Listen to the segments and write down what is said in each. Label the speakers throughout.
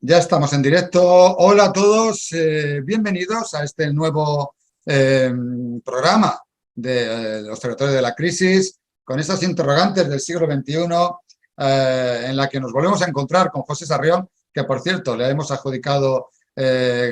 Speaker 1: Ya estamos en directo. Hola a todos, bienvenidos a este nuevo programa de los territorios de la crisis, con estas interrogantes del siglo XXI, en la que nos volvemos a encontrar con José Sarrión, que por cierto le hemos adjudicado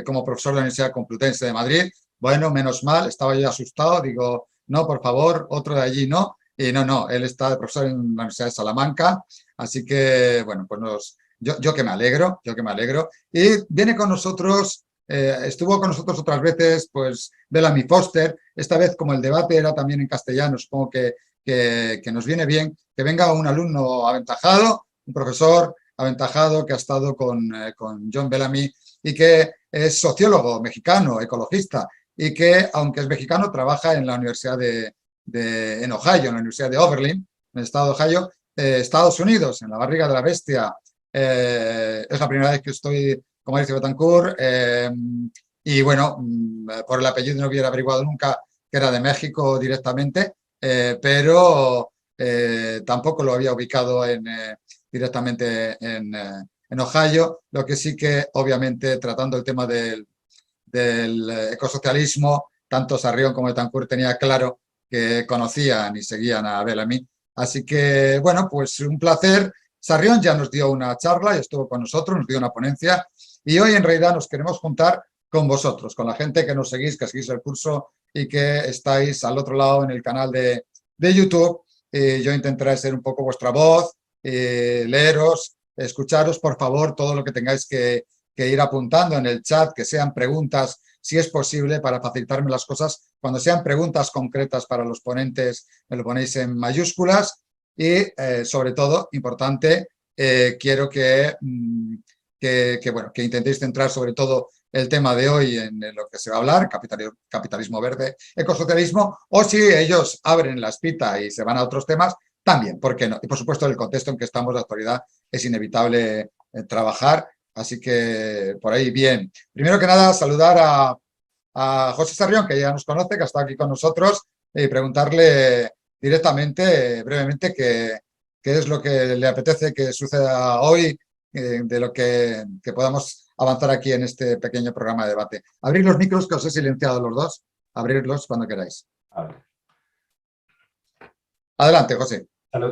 Speaker 1: como profesor de la Universidad Complutense de Madrid. Bueno, menos mal, estaba yo asustado, digo, no, por favor, otro de allí no. Y no, él está de profesor en la Universidad de Salamanca, así que, bueno, pues yo que me alegro, yo que me alegro. Y viene con nosotros, estuvo con nosotros otras veces, pues Bellamy Foster. Esta vez, como el debate era también en castellano, supongo que nos viene bien que venga un alumno aventajado, un profesor aventajado que ha estado con John Bellamy y que es sociólogo mexicano, ecologista, y que, aunque es mexicano, trabaja en la Universidad en Ohio, en la Universidad de Oberlin, en el estado de Ohio, Estados Unidos, en la barriga de la bestia. Es la primera vez que estoy con Mauricio Betancourt y bueno, por el apellido no hubiera averiguado nunca que era de México directamente, pero tampoco lo había ubicado directamente en Ohio, lo que sí que obviamente tratando el tema del ecosocialismo, tanto Sarrión como Betancourt tenía claro que conocían y seguían a Bellamy. Así que, bueno, pues un placer. Sarrión ya nos dio una charla y estuvo con nosotros, nos dio una ponencia y hoy en realidad nos queremos juntar con vosotros, con la gente que nos seguís, que seguís el curso y que estáis al otro lado en el canal de YouTube. Yo intentaré ser un poco vuestra voz, leeros, escucharos, por favor, todo lo que tengáis que ir apuntando en el chat, que sean preguntas, si es posible, para facilitarme las cosas. Cuando sean preguntas concretas para los ponentes, me lo ponéis en mayúsculas y, sobre todo, importante, quiero bueno, que intentéis centrar sobre todo el tema de hoy en lo que se va a hablar, capitalismo verde, ecosocialismo, o si ellos abren la espita y se van a otros temas, también, ¿por qué no? Y por supuesto, el contexto en que estamos de actualidad es inevitable trabajar. Así que por ahí bien. Primero que nada, saludar a José Sarrión, que ya nos conoce, que está aquí con nosotros, y preguntarle directamente, brevemente, qué es lo que le apetece que suceda hoy, de lo que podamos avanzar aquí en este pequeño programa de debate. Abrir los micros, que os he silenciado los dos. Abrirlos cuando queráis.
Speaker 2: A ver.
Speaker 1: Adelante, José.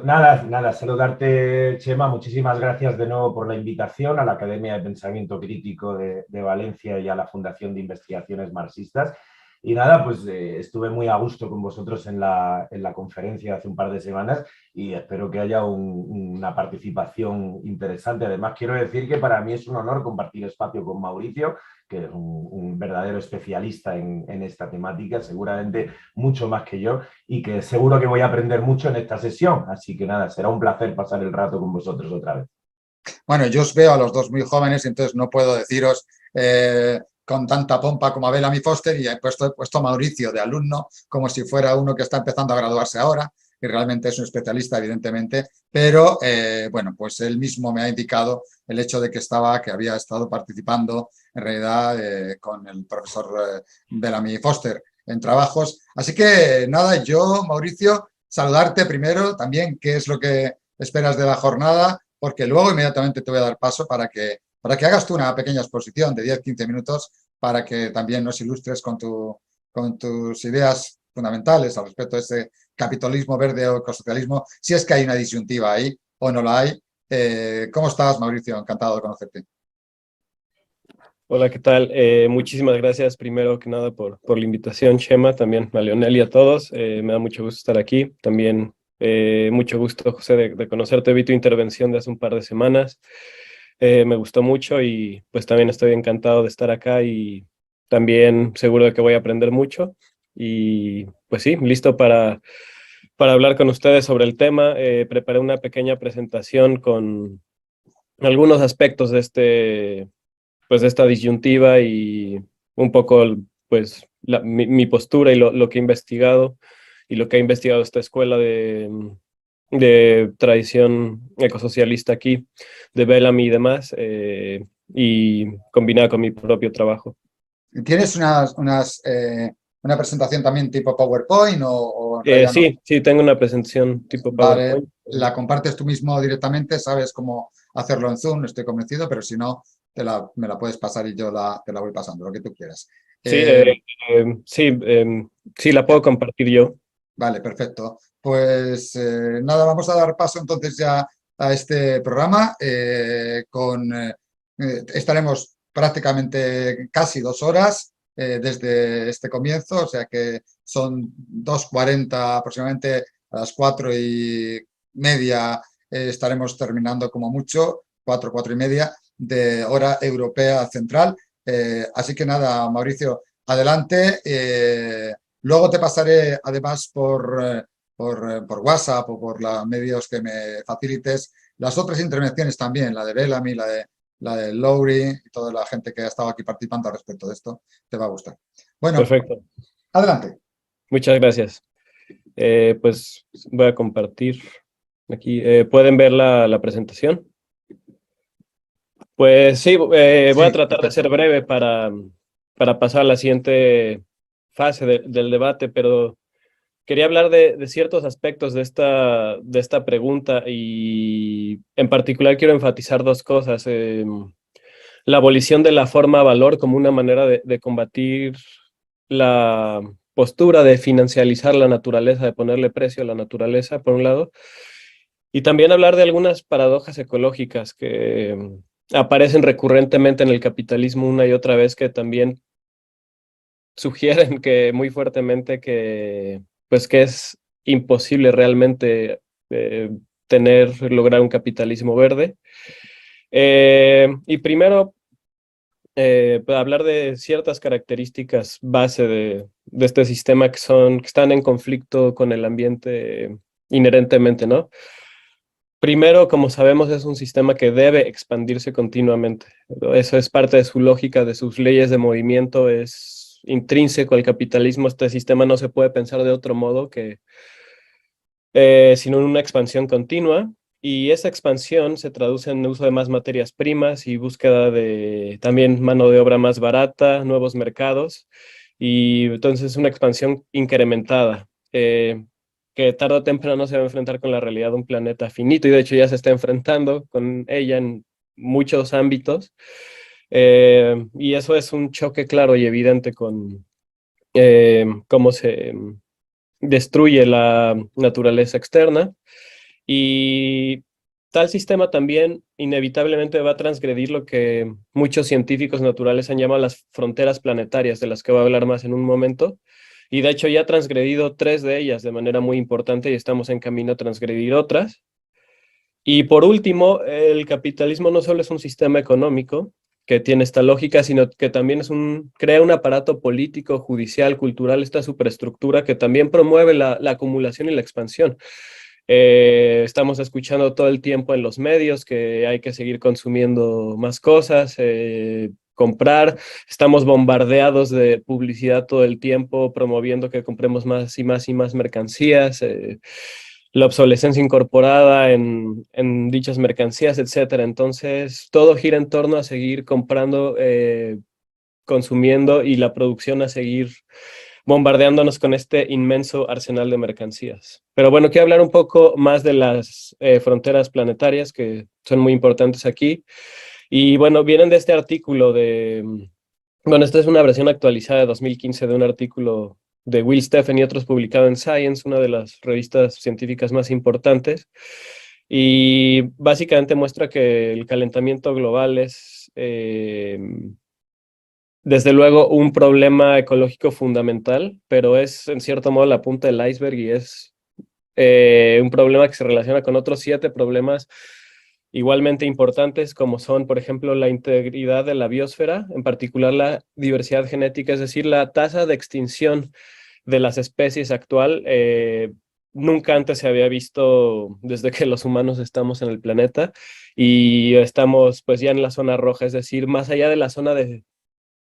Speaker 2: Nada, saludarte, Chema. Muchísimas gracias de nuevo por la invitación a la Academia de Pensamiento Crítico de Valencia y a la Fundación de Investigaciones Marxistas. Y nada, pues estuve muy a gusto con vosotros en la conferencia hace un par de semanas y espero que haya una participación interesante. Además, quiero decir que para mí es un honor compartir espacio con Mauricio, que es un verdadero especialista en esta temática, seguramente mucho más que yo, y que seguro que voy a aprender mucho en esta sesión. Así que nada, será un placer pasar el rato con vosotros otra vez.
Speaker 1: Bueno, yo os veo a los dos muy jóvenes y entonces no puedo deciros con tanta pompa como a Bellamy Foster y he puesto a Mauricio de alumno como si fuera uno que está empezando a graduarse ahora y realmente es un especialista, evidentemente, pero bueno, pues él mismo me ha indicado el hecho de que había estado participando en realidad con el profesor Bellamy Foster en trabajos. Así que nada, yo, Mauricio, saludarte primero también, qué es lo que esperas de la jornada, porque luego inmediatamente te voy a dar paso para que hagas tú una pequeña exposición de 10-15 minutos para que también nos ilustres con tus ideas fundamentales al respecto de ese capitalismo verde o ecosocialismo, si es que hay una disyuntiva ahí o no la hay. ¿Cómo estás, Mauricio? Encantado de conocerte.
Speaker 3: Hola, ¿qué tal? Muchísimas gracias primero que nada por la invitación, Chema, también a Leonel y a todos. Me da mucho gusto estar aquí. También mucho gusto, José, de conocerte. Vi tu intervención de hace un par de semanas. Me gustó mucho y pues también estoy encantado de estar acá y también seguro de que voy a aprender mucho. Y pues sí, listo para hablar con ustedes sobre el tema. Preparé una pequeña presentación con algunos aspectos de esta disyuntiva y un poco, pues, mi postura y lo que he investigado y lo que ha investigado esta escuela de tradición ecosocialista aquí, de Bellamy y demás, y combinada con mi propio trabajo.
Speaker 1: ¿Tienes una presentación también tipo PowerPoint o en realidad no?
Speaker 3: Sí, tengo una presentación tipo
Speaker 1: Vale,
Speaker 3: PowerPoint.
Speaker 1: la compartes tú mismo directamente, sabes cómo hacerlo en Zoom, estoy convencido, pero si no, me la puedes pasar y yo te la voy pasando, lo que tú quieras.
Speaker 3: Sí, sí, sí, la
Speaker 1: Eh,
Speaker 3: puedo compartir yo.
Speaker 1: Vale, perfecto. Pues nada, vamos a dar paso entonces ya a este programa. Estaremos prácticamente casi 2 horas desde este comienzo, o sea que son 2:40 aproximadamente, a las 4:30 estaremos terminando como mucho, 4:30 de hora europea central. Así que nada, Mauricio, adelante. Luego te pasaré, además, por WhatsApp o por los medios que me facilites, las otras intervenciones también, la de Bellamy, la de Lowry y toda la gente que ha estado aquí participando al respecto de esto, te va a gustar. Bueno,
Speaker 3: Perfecto.
Speaker 1: adelante.
Speaker 3: Muchas gracias. Pues voy a compartir aquí. ¿Pueden ver la presentación? Pues sí, voy a
Speaker 1: Sí,
Speaker 3: tratar de ser
Speaker 1: perfecto.
Speaker 3: breve para pasar a la siguiente fase del debate, pero quería hablar de ciertos aspectos de esta pregunta y en particular quiero enfatizar dos cosas. La abolición de la forma valor como una manera de combatir la postura de financializar la naturaleza, de ponerle precio a la naturaleza, por un lado, y también hablar de algunas paradojas ecológicas que aparecen recurrentemente en el capitalismo una y otra vez, que también sugieren que muy fuertemente que, pues, que es imposible realmente lograr un capitalismo verde. Y primero, para hablar de ciertas características base de este sistema que están en conflicto con el ambiente inherentemente, ¿no? Primero, como sabemos, es un sistema que debe expandirse continuamente. Eso es parte de su lógica, de sus leyes de movimiento, es intrínseco al capitalismo. Este sistema no se puede pensar de otro modo que sino en una expansión continua. Y esa expansión se traduce en el uso de más materias primas y búsqueda de también mano de obra más barata, nuevos mercados. Y entonces una expansión incrementada. Que tarde o temprano se va a enfrentar con la realidad de un planeta finito, y de hecho ya se está enfrentando con ella en muchos ámbitos. Y eso es un choque claro y evidente con cómo se destruye la naturaleza externa, y tal sistema también inevitablemente va a transgredir lo que muchos científicos naturales han llamado las fronteras planetarias, de las que voy a hablar más en un momento. Y de hecho ya ha transgredido 3 de ellas de manera muy importante y estamos en camino a transgredir otras. Y por último, el capitalismo no solo es un sistema económico que tiene esta lógica, sino que también crea un aparato político, judicial, cultural, esta superestructura que también promueve la acumulación y la expansión. Estamos escuchando todo el tiempo en los medios que hay que seguir consumiendo más cosas, comprar. Estamos bombardeados de publicidad todo el tiempo, promoviendo que compremos más y más y más mercancías. La obsolescencia incorporada en dichas mercancías, etcétera. Entonces, todo gira en torno a seguir comprando, consumiendo, y la producción a seguir bombardeándonos con este inmenso arsenal de mercancías. Pero bueno, quiero hablar un poco más de las fronteras planetarias, que son muy importantes aquí. Y bueno, vienen de este artículo bueno, esta es una versión actualizada de 2015 de un artículo de Will Steffen y otros publicado en Science, una de las revistas científicas más importantes. Y básicamente muestra que el calentamiento global es, desde luego, un problema ecológico fundamental, pero es en cierto modo la punta del iceberg, y es un problema que se relaciona con otros 7 problemas igualmente importantes, como son, por ejemplo, la integridad de la biosfera, en particular la diversidad genética, es decir, la tasa de extinción de las especies actual. Nunca antes se había visto desde que los humanos estamos en el planeta, y estamos pues ya en la zona roja, es decir, más allá de la zona de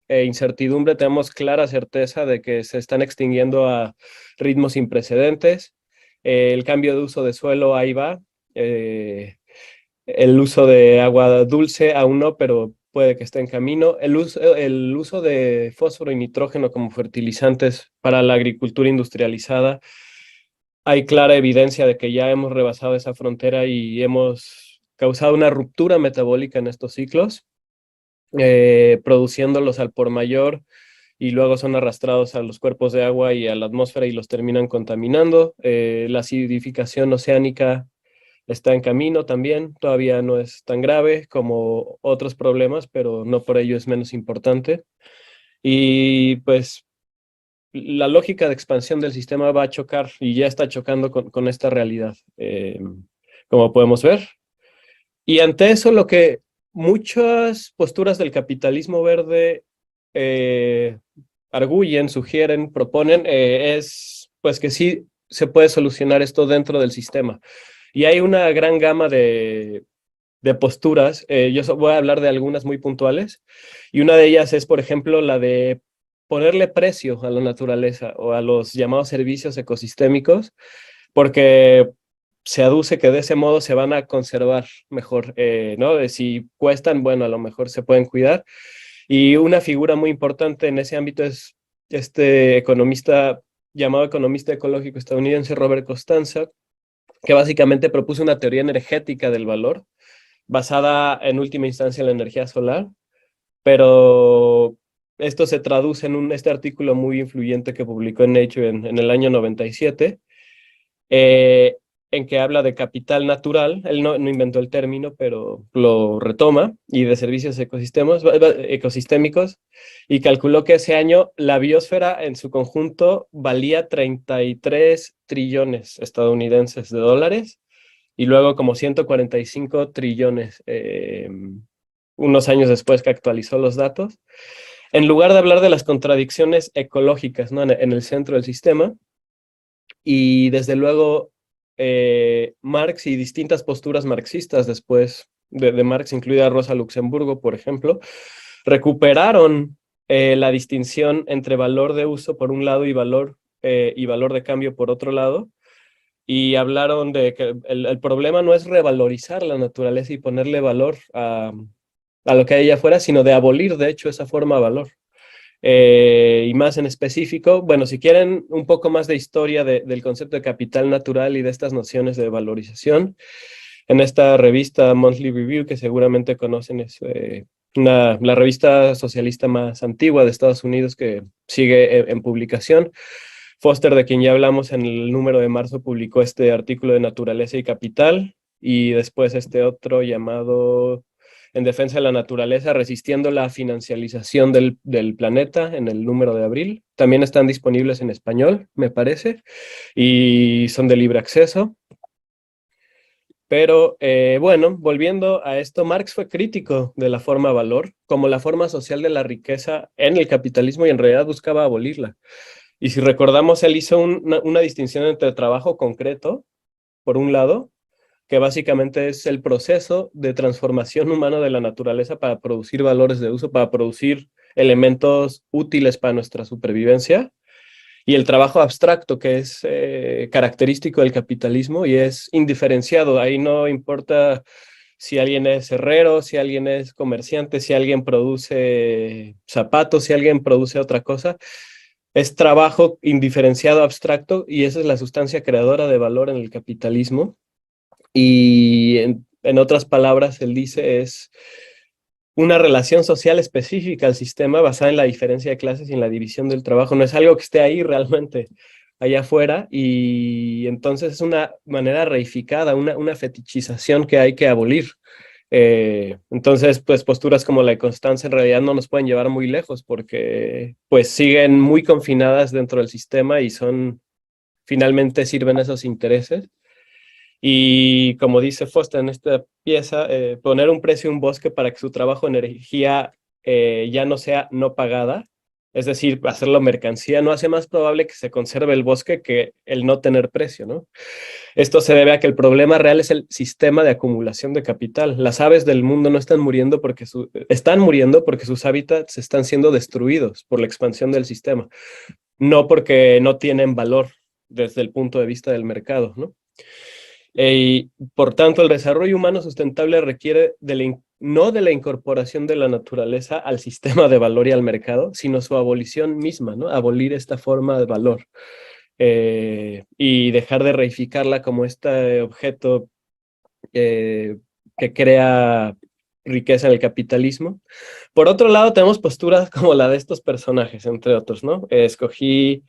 Speaker 3: incertidumbre, tenemos clara certeza de que se están extinguiendo a ritmos sin precedentes. El cambio de uso de suelo ahí va. El uso de agua dulce aún no, pero puede que esté en camino. El uso de fósforo y nitrógeno como fertilizantes para la agricultura industrializada. Hay clara evidencia de que ya hemos rebasado esa frontera y hemos causado una ruptura metabólica en estos ciclos. produciéndolos al por mayor y luego son arrastrados a los cuerpos de agua y a la atmósfera y los terminan contaminando. La acidificación oceánica está en camino también, todavía no es tan grave como otros problemas, pero no por ello es menos importante. Y pues la lógica de expansión del sistema va a chocar y ya está chocando con esta realidad, como podemos ver. Y ante eso, lo que muchas posturas del capitalismo verde arguyen, sugieren, proponen, es pues que sí se puede solucionar esto dentro del sistema. Y hay una gran gama de posturas. Voy a hablar de algunas muy puntuales. Y una de ellas es, por ejemplo, la de ponerle precio a la naturaleza o a los llamados servicios ecosistémicos, porque se aduce que de ese modo se van a conservar mejor, ¿no? Si cuestan, bueno, a lo mejor se pueden cuidar. Y una figura muy importante en ese ámbito es este economista llamado economista ecológico estadounidense Robert Costanza, que básicamente propuso una teoría energética del valor basada en última instancia en la energía solar, pero esto se traduce en este artículo muy influyente que publicó en Nature en el año 97, eh, en que habla de capital natural. Él no inventó el término, pero lo retoma, y de servicios ecosistémicos, y calculó que ese año la biosfera en su conjunto valía 33 trillones estadounidenses de dólares, y luego como 145 trillones unos años después que actualizó los datos, en lugar de hablar de las contradicciones ecológicas, ¿no? En el centro del sistema. Y desde luego Marx y distintas posturas marxistas después de Marx, incluida Rosa Luxemburgo, por ejemplo, recuperaron la distinción entre valor de uso por un lado y valor de cambio por otro lado, y hablaron de que el problema no es revalorizar la naturaleza y ponerle valor a lo que hay allá afuera, sino de abolir, de hecho, esa forma de valor. Y más en específico, bueno, si quieren un poco más de historia del concepto de capital natural y de estas nociones de valorización, en esta revista Monthly Review, que seguramente conocen, es la revista socialista más antigua de Estados Unidos que sigue en publicación. Foster, de quien ya hablamos en el número de marzo, publicó este artículo de Naturaleza y Capital, y después este otro llamado En defensa de la naturaleza, resistiendo la financialización del planeta, en el número de abril. También están disponibles en español, me parece, y son de libre acceso. Pero bueno, volviendo a esto, Marx fue crítico de la forma valor como la forma social de la riqueza en el capitalismo, y en realidad buscaba abolirla. Y si recordamos, él hizo una distinción entre trabajo concreto, por un lado, que básicamente es el proceso de transformación humana de la naturaleza para producir valores de uso, para producir elementos útiles para nuestra supervivencia, y el trabajo abstracto, que es característico del capitalismo y es indiferenciado. Ahí no importa si alguien es herrero, si alguien es comerciante, si alguien produce zapatos, si alguien produce otra cosa. Es trabajo indiferenciado, abstracto, y esa es la sustancia creadora de valor en el capitalismo. Y en otras palabras, él dice, es una relación social específica al sistema basada en la diferencia de clases y en la división del trabajo. No es algo que esté ahí realmente allá afuera, y entonces es una manera reificada, una fetichización que hay que abolir. Entonces, pues posturas como la de Constanza en realidad no nos pueden llevar muy lejos, porque pues siguen muy confinadas dentro del sistema y finalmente sirven esos intereses. Y como dice Foster en esta pieza, poner un precio a un bosque para que su trabajo en energía ya no sea no pagada, es decir, hacerlo mercancía, no hace más probable que se conserve el bosque que el no tener precio, ¿no? Esto se debe a que el problema real es el sistema de acumulación de capital. Las aves del mundo no están muriendo están muriendo porque sus hábitats están siendo destruidos por la expansión del sistema, no porque no tienen valor desde el punto de vista del mercado, ¿no? Y por tanto, el desarrollo humano sustentable requiere no de la incorporación de la naturaleza al sistema de valor y al mercado, sino su abolición misma, ¿no? Abolir esta forma de valor y dejar de reificarla como este objeto que crea riqueza en el capitalismo. Por otro lado, tenemos posturas como la de estos personajes, entre otros, ¿no? Escogí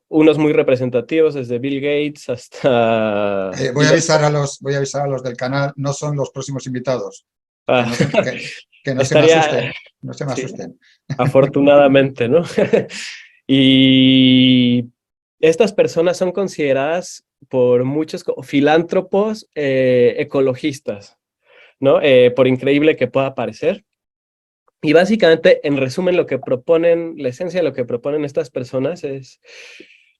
Speaker 3: unos muy representativos, desde Bill Gates hasta Elon
Speaker 1: Voy a avisar a los del canal, no son los próximos invitados, que
Speaker 3: Musk.
Speaker 1: no se, que no se me
Speaker 3: Estaría,
Speaker 1: asusten, no se me
Speaker 3: sí,
Speaker 1: asusten.
Speaker 3: afortunadamente, ¿no? Y estas personas son consideradas por muchos filántropos ecologistas, ¿no? Por increíble que pueda parecer. Y básicamente, en resumen, lo que proponen, la esencia de lo que proponen estas personas es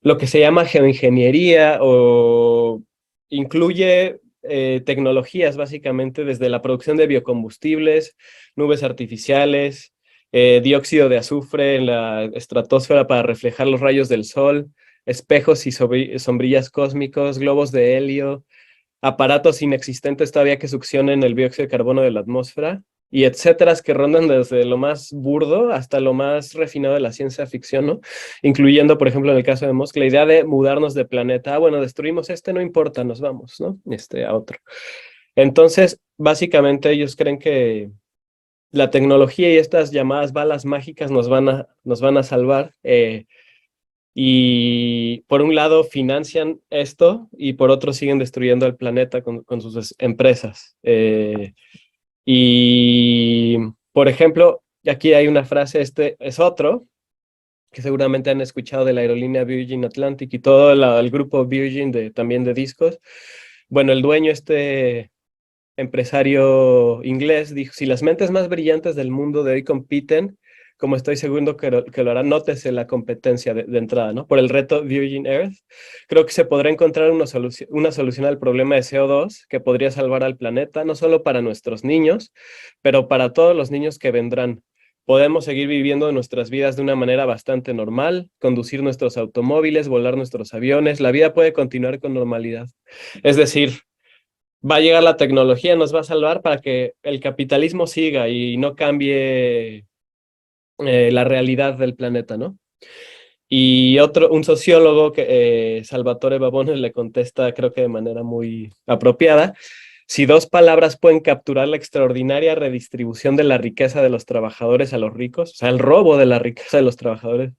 Speaker 3: lo que se llama geoingeniería, o incluye tecnologías básicamente desde la producción de biocombustibles, nubes artificiales, dióxido de azufre en la estratosfera para reflejar los rayos del sol, espejos y sombrillas cósmicos, globos de helio, aparatos inexistentes todavía que succionen el dióxido de carbono de la atmósfera, y etcétera, que rondan desde lo más burdo hasta lo más refinado de la ciencia ficción, ¿no? Incluyendo, por ejemplo, en el caso de Musk, la idea de mudarnos de planeta. Ah, bueno, destruimos este, no importa, nos vamos, ¿no? A otro. Entonces, básicamente ellos creen que la tecnología y estas llamadas balas mágicas nos van a salvar. Y por un lado financian esto y por otro siguen destruyendo el planeta con sus empresas. Y, por ejemplo, aquí hay una frase, este es otro, que seguramente han escuchado, de la aerolínea Virgin Atlantic y todo el grupo Virgin también de discos. Bueno, el dueño, este empresario inglés, dijo: si las mentes más brillantes del mundo de hoy compiten, como estoy seguro que lo harán, nótese la competencia de entrada, ¿no? Por el reto Virgin Earth, creo que se podrá encontrar una solución al problema de CO2 que podría salvar al planeta, no solo para nuestros niños, pero para todos los niños que vendrán. Podemos seguir viviendo nuestras vidas de una manera bastante normal, conducir nuestros automóviles, volar nuestros aviones, la vida puede continuar con normalidad. Es decir, va a llegar la tecnología, nos va a salvar para que el capitalismo siga y no cambie la realidad del planeta, ¿no? Y un sociólogo, Salvatore Babone, le contesta, creo que de manera muy apropiada: si dos palabras pueden capturar la extraordinaria redistribución de la riqueza de los trabajadores a los ricos, o sea, el robo de la riqueza de los trabajadores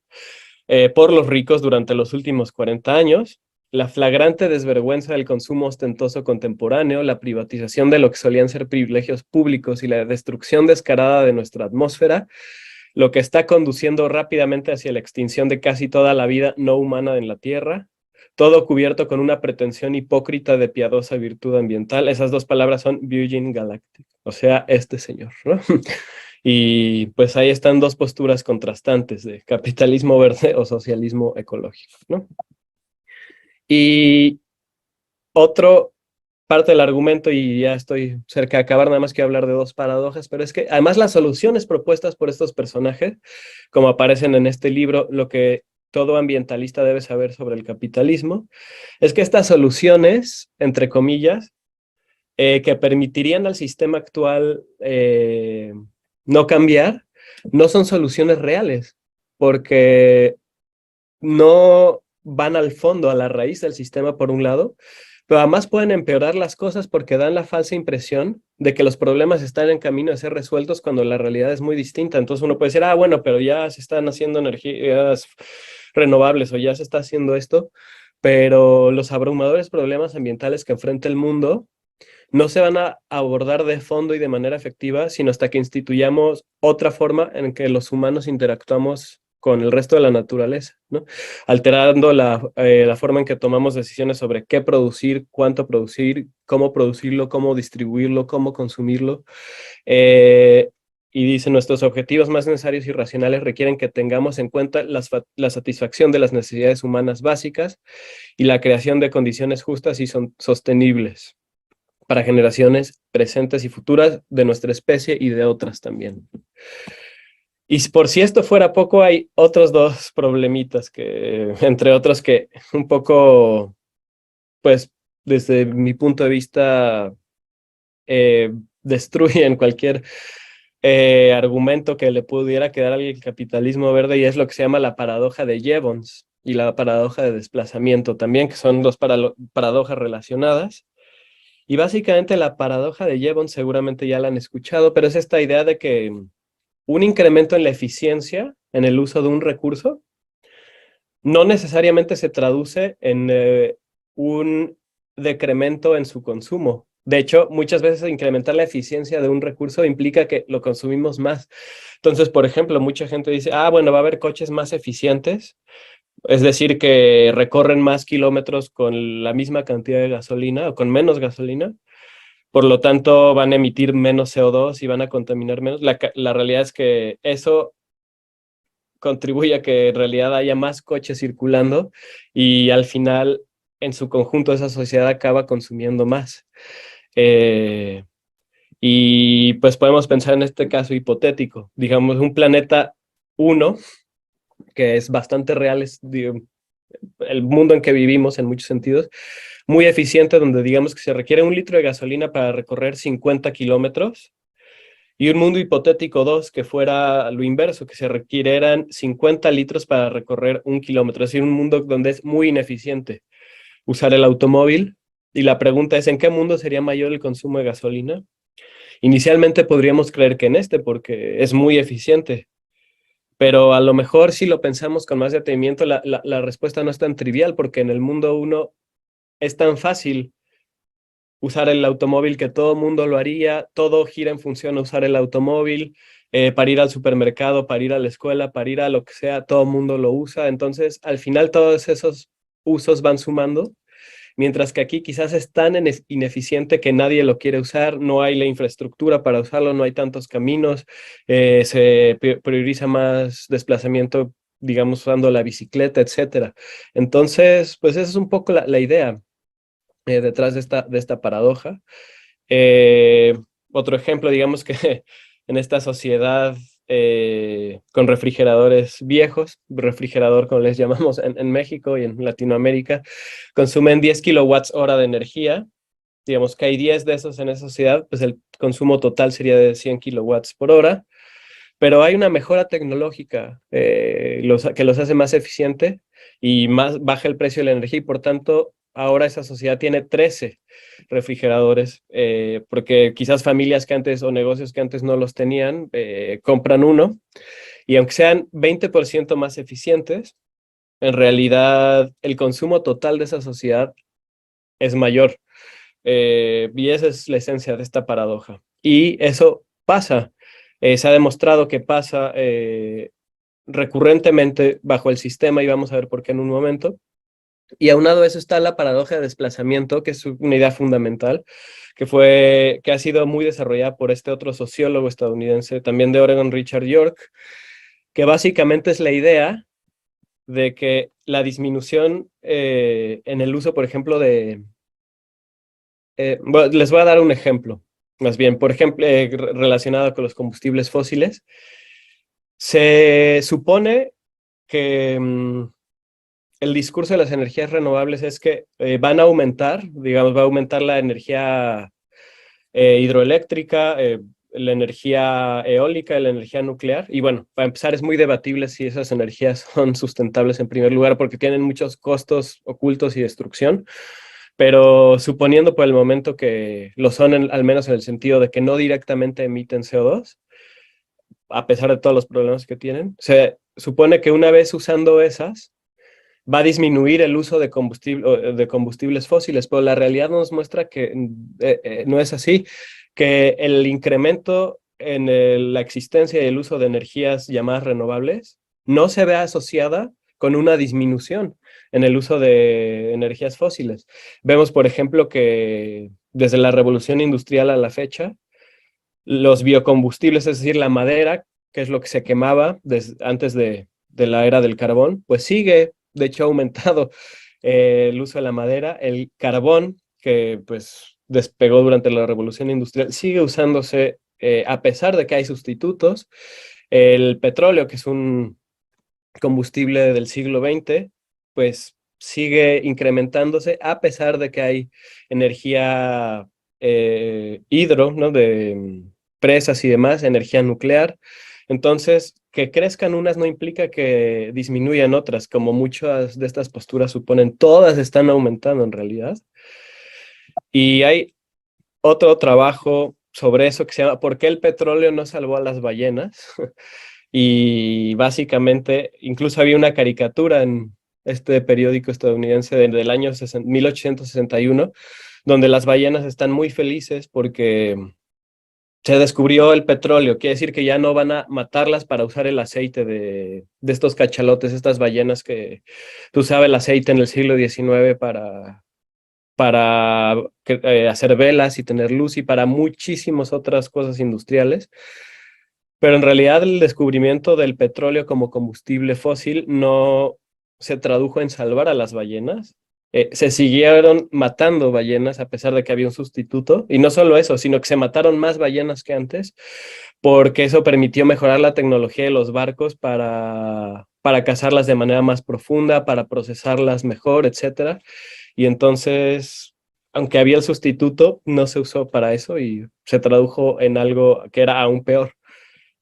Speaker 3: por los ricos durante los últimos 40 años, la flagrante desvergüenza del consumo ostentoso contemporáneo, la privatización de lo que solían ser privilegios públicos y la destrucción descarada de nuestra atmósfera, lo que está conduciendo rápidamente hacia la extinción de casi toda la vida no humana en la Tierra, todo cubierto con una pretensión hipócrita de piadosa virtud ambiental. Esas dos palabras son Virgin Galactic, o sea, este señor, ¿no? Y pues ahí están dos posturas contrastantes de capitalismo verde o socialismo ecológico, ¿no? Y otro parte del argumento, y ya estoy cerca de acabar, nada más quiero hablar de dos paradojas, pero es que además las soluciones propuestas por estos personajes, como aparecen en este libro, lo que todo ambientalista debe saber sobre el capitalismo, es que estas soluciones, entre comillas, que permitirían al sistema actual no cambiar, no son soluciones reales, porque no van al fondo, a la raíz del sistema, por un lado, pero además pueden empeorar las cosas porque dan la falsa impresión de que los problemas están en camino de ser resueltos cuando la realidad es muy distinta. Entonces uno puede decir, ah, bueno, pero ya se están haciendo energías renovables o ya se está haciendo esto, pero los abrumadores problemas ambientales que enfrenta el mundo no se van a abordar de fondo y de manera efectiva, sino hasta que instituyamos otra forma en que los humanos interactuamos con el resto de la naturaleza, ¿no? Alterando la forma en que tomamos decisiones sobre qué producir, cuánto producir, cómo producirlo, cómo distribuirlo, cómo consumirlo. Y dice, nuestros objetivos más necesarios y racionales requieren que tengamos en cuenta la satisfacción de las necesidades humanas básicas y la creación de condiciones justas y sostenibles para generaciones presentes y futuras de nuestra especie y de otras también. Y por si esto fuera poco, hay otros dos problemitas que, entre otros, que un poco, pues, desde mi punto de vista, destruyen cualquier argumento que le pudiera quedar al capitalismo verde, y es lo que se llama la paradoja de Jevons y la paradoja de desplazamiento también, que son dos paradojas relacionadas. Y básicamente la paradoja de Jevons, seguramente ya la han escuchado, pero es esta idea de que un incremento en la eficiencia en el uso de un recurso no necesariamente se traduce en un decremento en su consumo. De hecho, muchas veces incrementar la eficiencia de un recurso implica que lo consumimos más. Entonces, por ejemplo, mucha gente dice, bueno, va a haber coches más eficientes, es decir, que recorren más kilómetros con la misma cantidad de gasolina o con menos gasolina. Por lo tanto, van a emitir menos CO2 y van a contaminar menos. La realidad es que eso contribuye a que en realidad haya más coches circulando y al final, en su conjunto, esa sociedad acaba consumiendo más. Eh, y pues podemos pensar en este caso hipotético, digamos, un planeta uno, que es bastante real, es el mundo en que vivimos en muchos sentidos, muy eficiente, donde digamos que se requiere 1 litro de gasolina para recorrer 50 kilómetros, y un mundo hipotético 2, que fuera lo inverso, que se requirieran 50 litros para recorrer 1 kilómetro, es decir, un mundo donde es muy ineficiente usar el automóvil. Y la pregunta es, ¿en qué mundo sería mayor el consumo de gasolina? Inicialmente podríamos creer que en este, porque es muy eficiente, pero a lo mejor si lo pensamos con más detenimiento, la respuesta no es tan trivial, porque en el mundo uno es tan fácil usar el automóvil que todo mundo lo haría, todo gira en función a usar el automóvil, para ir al supermercado, para ir a la escuela, para ir a lo que sea, todo mundo lo usa. Entonces, al final todos esos usos van sumando, mientras que aquí quizás es tan ineficiente que nadie lo quiere usar, no hay la infraestructura para usarlo, no hay tantos caminos, se prioriza más desplazamiento, digamos, usando la bicicleta, etcétera. Entonces, pues esa es un poco la idea detrás de esta paradoja. Eh, Otro ejemplo, digamos que en esta sociedad con refrigeradores viejos, refrigerador como les llamamos en México y en Latinoamérica, consumen 10 kilowatts hora de energía. Digamos que hay 10 de esos en esa sociedad, pues el consumo total sería de 100 kilowatts por hora, pero hay una mejora tecnológica que los hace más eficiente y más baja el precio de la energía, y por tanto ahora esa sociedad tiene 13 refrigeradores, porque quizás familias que antes o negocios que antes no los tenían, compran uno, y aunque sean 20% más eficientes, en realidad el consumo total de esa sociedad es mayor. Y esa es la esencia de esta paradoja. Y eso pasa, se ha demostrado que pasa recurrentemente bajo el sistema, y vamos a ver por qué en un momento. Y aunado a eso está la paradoja de desplazamiento, que es una idea fundamental, que ha sido muy desarrollada por este otro sociólogo estadounidense, también de Oregon, Richard York, que básicamente es la idea de que la disminución en el uso, por ejemplo, bueno, les voy a dar un ejemplo, más bien, por ejemplo, relacionado con los combustibles fósiles. Se supone que el discurso de las energías renovables es que van a aumentar, digamos, va a aumentar la energía hidroeléctrica, la energía eólica y la energía nuclear. Y bueno, para empezar, es muy debatible si esas energías son sustentables en primer lugar, porque tienen muchos costos ocultos y destrucción. Pero suponiendo por el momento que lo son, al menos en el sentido de que no directamente emiten CO2, a pesar de todos los problemas que tienen, se supone que una vez usando esas, va a disminuir el uso de combustibles fósiles, pero la realidad nos muestra que no es así, que el incremento en la existencia y el uso de energías llamadas renovables no se ve asociada con una disminución en el uso de energías fósiles. Vemos, por ejemplo, que desde la revolución industrial a la fecha, los biocombustibles, es decir, la madera, que es lo que se quemaba antes de la era del carbón, pues sigue, de hecho, ha aumentado el uso de la madera. El carbón, que pues despegó durante la revolución industrial, sigue usándose a pesar de que hay sustitutos. El petróleo, que es un combustible del siglo XX, pues sigue incrementándose a pesar de que hay energía hidro, ¿no? De presas y demás, energía nuclear. Entonces, que crezcan unas no implica que disminuyan otras, como muchas de estas posturas suponen. Todas están aumentando en realidad. Y hay otro trabajo sobre eso que se llama ¿Por qué el petróleo no salvó a las ballenas? Y básicamente, incluso había una caricatura en este periódico estadounidense del año 1861, donde las ballenas están muy felices porque se descubrió el petróleo. Quiere decir que ya no van a matarlas para usar el aceite de estos cachalotes, estas ballenas que usaba el aceite en el siglo XIX para hacer velas y tener luz y para muchísimas otras cosas industriales. Pero en realidad el descubrimiento del petróleo como combustible fósil no se tradujo en salvar a las ballenas. Se siguieron matando ballenas a pesar de que había un sustituto. Y no solo eso, sino que se mataron más ballenas que antes, porque eso permitió mejorar la tecnología de los barcos para cazarlas de manera más profunda, para procesarlas mejor, etcétera. Y entonces, aunque había el sustituto, no se usó para eso y se tradujo en algo que era aún peor.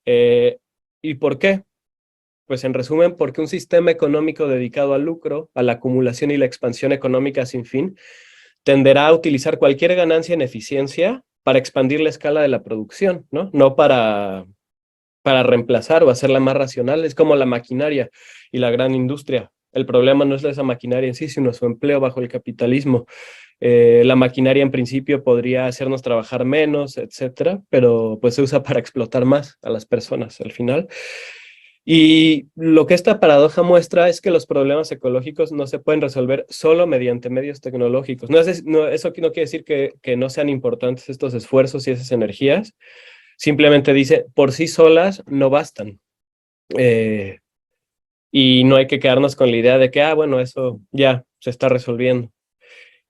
Speaker 3: Eh, ¿Y por qué? Pues en resumen, porque un sistema económico dedicado al lucro, a la acumulación y la expansión económica sin fin, tenderá a utilizar cualquier ganancia en eficiencia para expandir la escala de la producción, ¿no? No para reemplazar o hacerla más racional. Es como la maquinaria y la gran industria. El problema no es esa maquinaria en sí, sino su empleo bajo el capitalismo. La maquinaria en principio podría hacernos trabajar menos, etcétera, pero pues se usa para explotar más a las personas al final. Y lo que esta paradoja muestra es que los problemas ecológicos no se pueden resolver solo mediante medios tecnológicos. Eso no quiere decir que no sean importantes estos esfuerzos y esas energías. Simplemente dice, por sí solas no bastan. Eh, y no hay que quedarnos con la idea de que, bueno, eso ya se está resolviendo.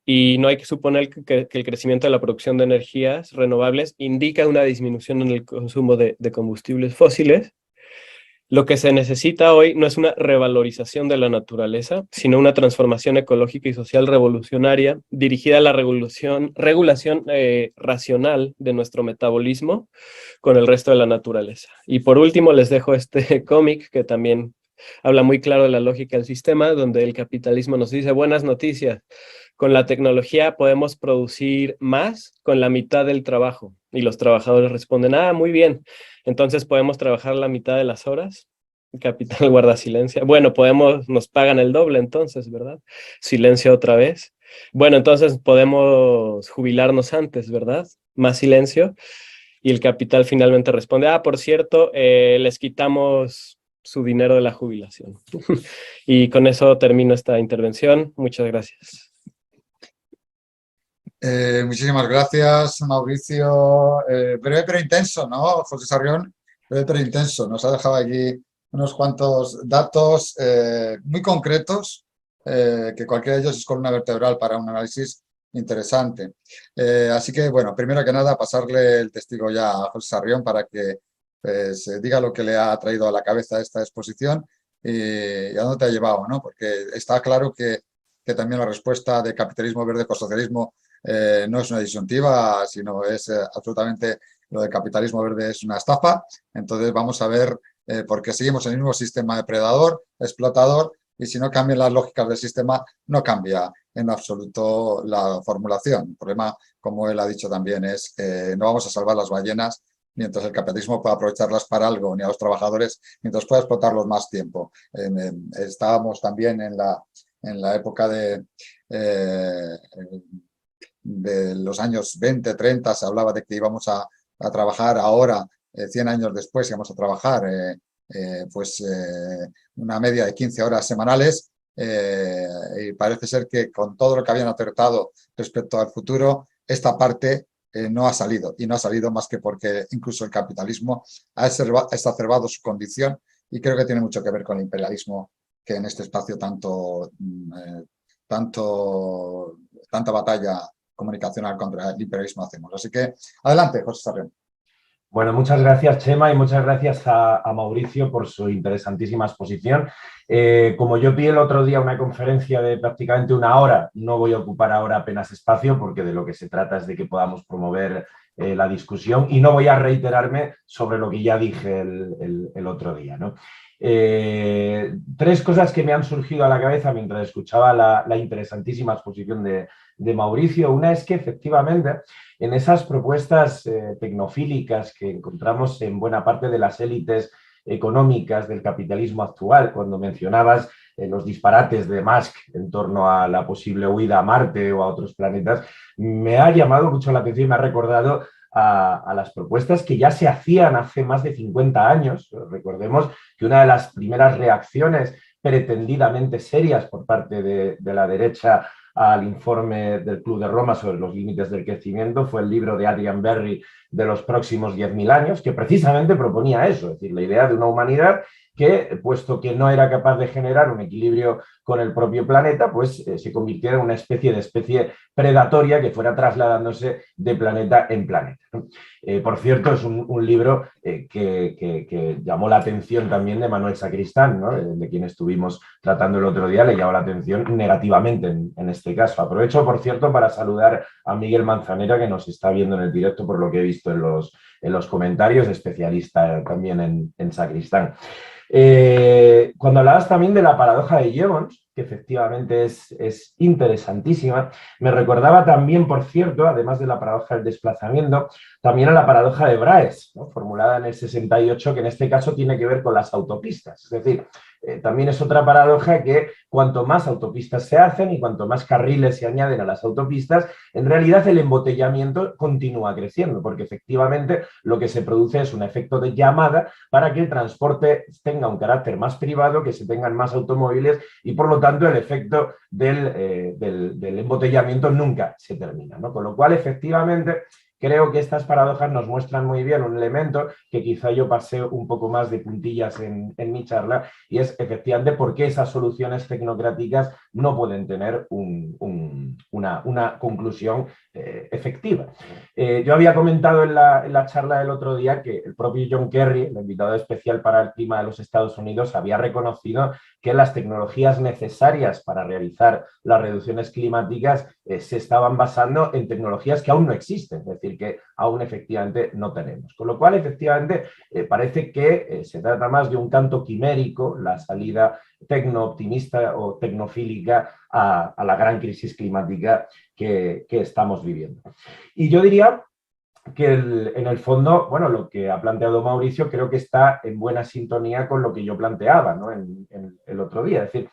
Speaker 3: Y no hay que suponer que el crecimiento de la producción de energías renovables indica una disminución en el consumo de combustibles fósiles. Lo que se necesita hoy no es una revalorización de la naturaleza, sino una transformación ecológica y social revolucionaria dirigida a la regulación racional de nuestro metabolismo con el resto de la naturaleza. Y por último les dejo este cómic que también habla muy claro de la lógica del sistema, donde el capitalismo nos dice buenas noticias. Con la tecnología podemos producir más con la mitad del trabajo. Y los trabajadores responden, muy bien. Entonces podemos trabajar la mitad de las horas. El capital guarda silencio. Bueno, nos pagan el doble entonces, ¿verdad? Silencio otra vez. Bueno, entonces podemos jubilarnos antes, ¿verdad? Más silencio. Y el capital finalmente responde, por cierto, les quitamos su dinero de la jubilación. Y con eso termino esta intervención. Muchas gracias.
Speaker 1: Muchísimas gracias, Mauricio. Breve pero intenso, ¿no, José Sarrión? Breve pero intenso. Nos ha dejado aquí unos cuantos datos muy concretos, que cualquiera de ellos es columna vertebral para un análisis interesante. Así que, bueno, primero que nada, pasarle el testigo ya a José Sarrión para que pues, diga lo que le ha traído a la cabeza esta exposición y a dónde te ha llevado, ¿no? Porque está claro que también la respuesta de capitalismo verde con socialismo no es una disyuntiva, sino es absolutamente lo del capitalismo verde es una estafa. Entonces vamos a ver por qué seguimos en el mismo sistema depredador, explotador, y si no cambian las lógicas del sistema, no cambia en absoluto la formulación. El problema, como él ha dicho también, es que no vamos a salvar las ballenas mientras el capitalismo pueda aprovecharlas para algo, ni a los trabajadores, mientras pueda explotarlos más tiempo. Estábamos también en la época de los años 20, 30, se hablaba de que íbamos a trabajar ahora, 100 años después, íbamos a trabajar una media de 15 horas semanales y parece ser que con todo lo que habían acertado respecto al futuro, esta parte no ha salido y no ha salido más que porque incluso el capitalismo ha exacerbado su condición y creo que tiene mucho que ver con el imperialismo que en este espacio tanta batalla comunicacional contra el imperialismo hacemos. Así que adelante, José Sarrión.
Speaker 2: Bueno, muchas gracias, Chema, y muchas gracias a Mauricio por su interesantísima exposición. Como yo vi el otro día una conferencia de prácticamente una hora, no voy a ocupar ahora apenas espacio porque de lo que se trata es de que podamos promover la discusión y no voy a reiterarme sobre lo que ya dije el otro día, ¿no? Tres cosas que me han surgido a la cabeza mientras escuchaba la interesantísima exposición de Mauricio. Una es que efectivamente en esas propuestas tecnofílicas que encontramos en buena parte de las élites económicas del capitalismo actual, cuando mencionabas los disparates de Musk en torno a la posible huida a Marte o a otros planetas, me ha llamado mucho la atención y me ha recordado a las propuestas que ya se hacían hace más de 50 años. Recordemos que una de las primeras reacciones pretendidamente serias por parte de la derecha al informe del Club de Roma sobre los límites del crecimiento fue el libro de Adrian Berry de los próximos 10.000 años, que precisamente proponía eso, es decir, la idea de una humanidad que, puesto que no era capaz de generar un equilibrio con el propio planeta, pues se convirtiera en una especie de especie predatoria que fuera trasladándose de planeta en planeta. Por cierto, es un libro que llamó la atención también de Manuel Sacristán, ¿no? De quien estuvimos tratando el otro día, le llamó la atención negativamente en este caso. Aprovecho, por cierto, para saludar a Miguel Manzanera, que nos está viendo en el directo, por lo que he visto en los comentarios, especialista también en Sacristán. Cuando hablabas también de la paradoja de Jevons, que efectivamente es interesantísima, me recordaba también, por cierto, además de la paradoja del desplazamiento, también a la paradoja de Braes, ¿no? Formulada en el 68, que en este caso tiene que ver con las autopistas. Es decir, también es otra paradoja que cuanto más autopistas se hacen y cuanto más carriles se añaden a las autopistas, en realidad el embotellamiento continúa creciendo, porque efectivamente lo que se produce es un efecto de llamada para que el transporte tenga un carácter más privado, que se tengan más automóviles y por lo tanto el efecto del embotellamiento nunca se termina, ¿no? Con lo cual, efectivamente, creo que estas paradojas nos muestran muy bien un elemento que quizá yo pasé un poco más de puntillas en mi charla, y es efectivamente por qué esas soluciones tecnocráticas no pueden tener una conclusión efectiva. Yo había comentado en la charla del otro día que el propio John Kerry, el invitado especial para el clima de los Estados Unidos, había reconocido que las tecnologías necesarias para realizar las reducciones climáticas se estaban basando en tecnologías que aún no existen, es decir, que aún efectivamente no tenemos. Con lo cual, efectivamente, parece que se trata más de un canto quimérico, la salida tecno-optimista o tecnofílica a la gran crisis climática que estamos viviendo. Y yo diría que en el fondo, bueno, lo que ha planteado Mauricio creo que está en buena sintonía con lo que yo planteaba, ¿no? en el otro día. Es decir,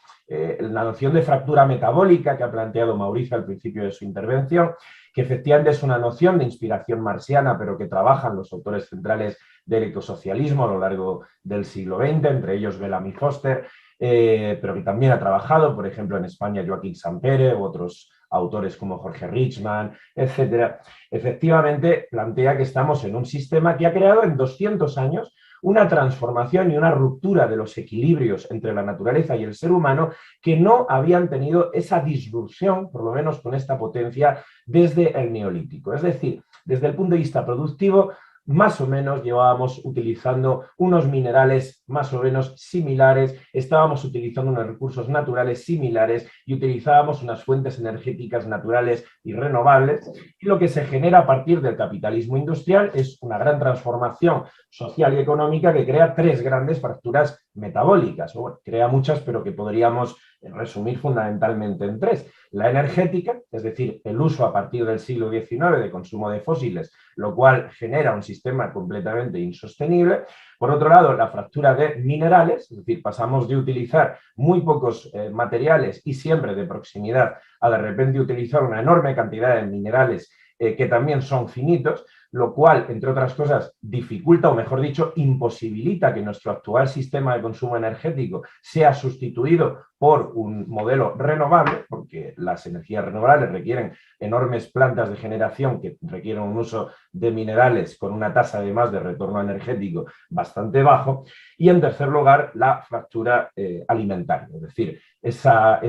Speaker 2: la noción de fractura metabólica que ha planteado Mauricio al principio de su intervención, que efectivamente es una noción de inspiración marxiana, pero que trabajan los autores centrales del ecosocialismo a lo largo del siglo XX, entre ellos Bellamy Foster, pero que también ha trabajado, por ejemplo, en España Joaquín Sampere u otros autores como Jorge Richman, etcétera. Efectivamente, plantea que estamos en un sistema que ha creado en 200 años una transformación y una ruptura de los equilibrios entre la naturaleza y el ser humano que no habían tenido esa disrupción, por lo menos con esta potencia, desde el Neolítico. Es decir, desde el punto de vista productivo, más o menos llevábamos utilizando unos minerales más o menos similares, estábamos utilizando unos recursos naturales similares y utilizábamos unas fuentes energéticas naturales y renovables. Y lo que se genera a partir del capitalismo industrial es una gran transformación social y económica que crea tres grandes fracturas metabólicas. Bueno, crea muchas, pero que podríamos resumir fundamentalmente en tres. La energética, es decir, el uso a partir del siglo XIX de consumo de fósiles, lo cual genera un sistema completamente insostenible. Por otro lado, la fractura de minerales, es decir, pasamos de utilizar muy pocos materiales y siempre de proximidad a de repente utilizar una enorme cantidad de minerales que también son finitos, lo cual, entre otras cosas, dificulta, o mejor dicho, imposibilita que nuestro actual sistema de consumo energético sea sustituido por un modelo renovable, porque las energías renovables requieren enormes plantas de generación que requieren un uso de minerales con una tasa además de retorno energético bastante bajo. Y en tercer lugar, la fractura alimentaria, es decir, esa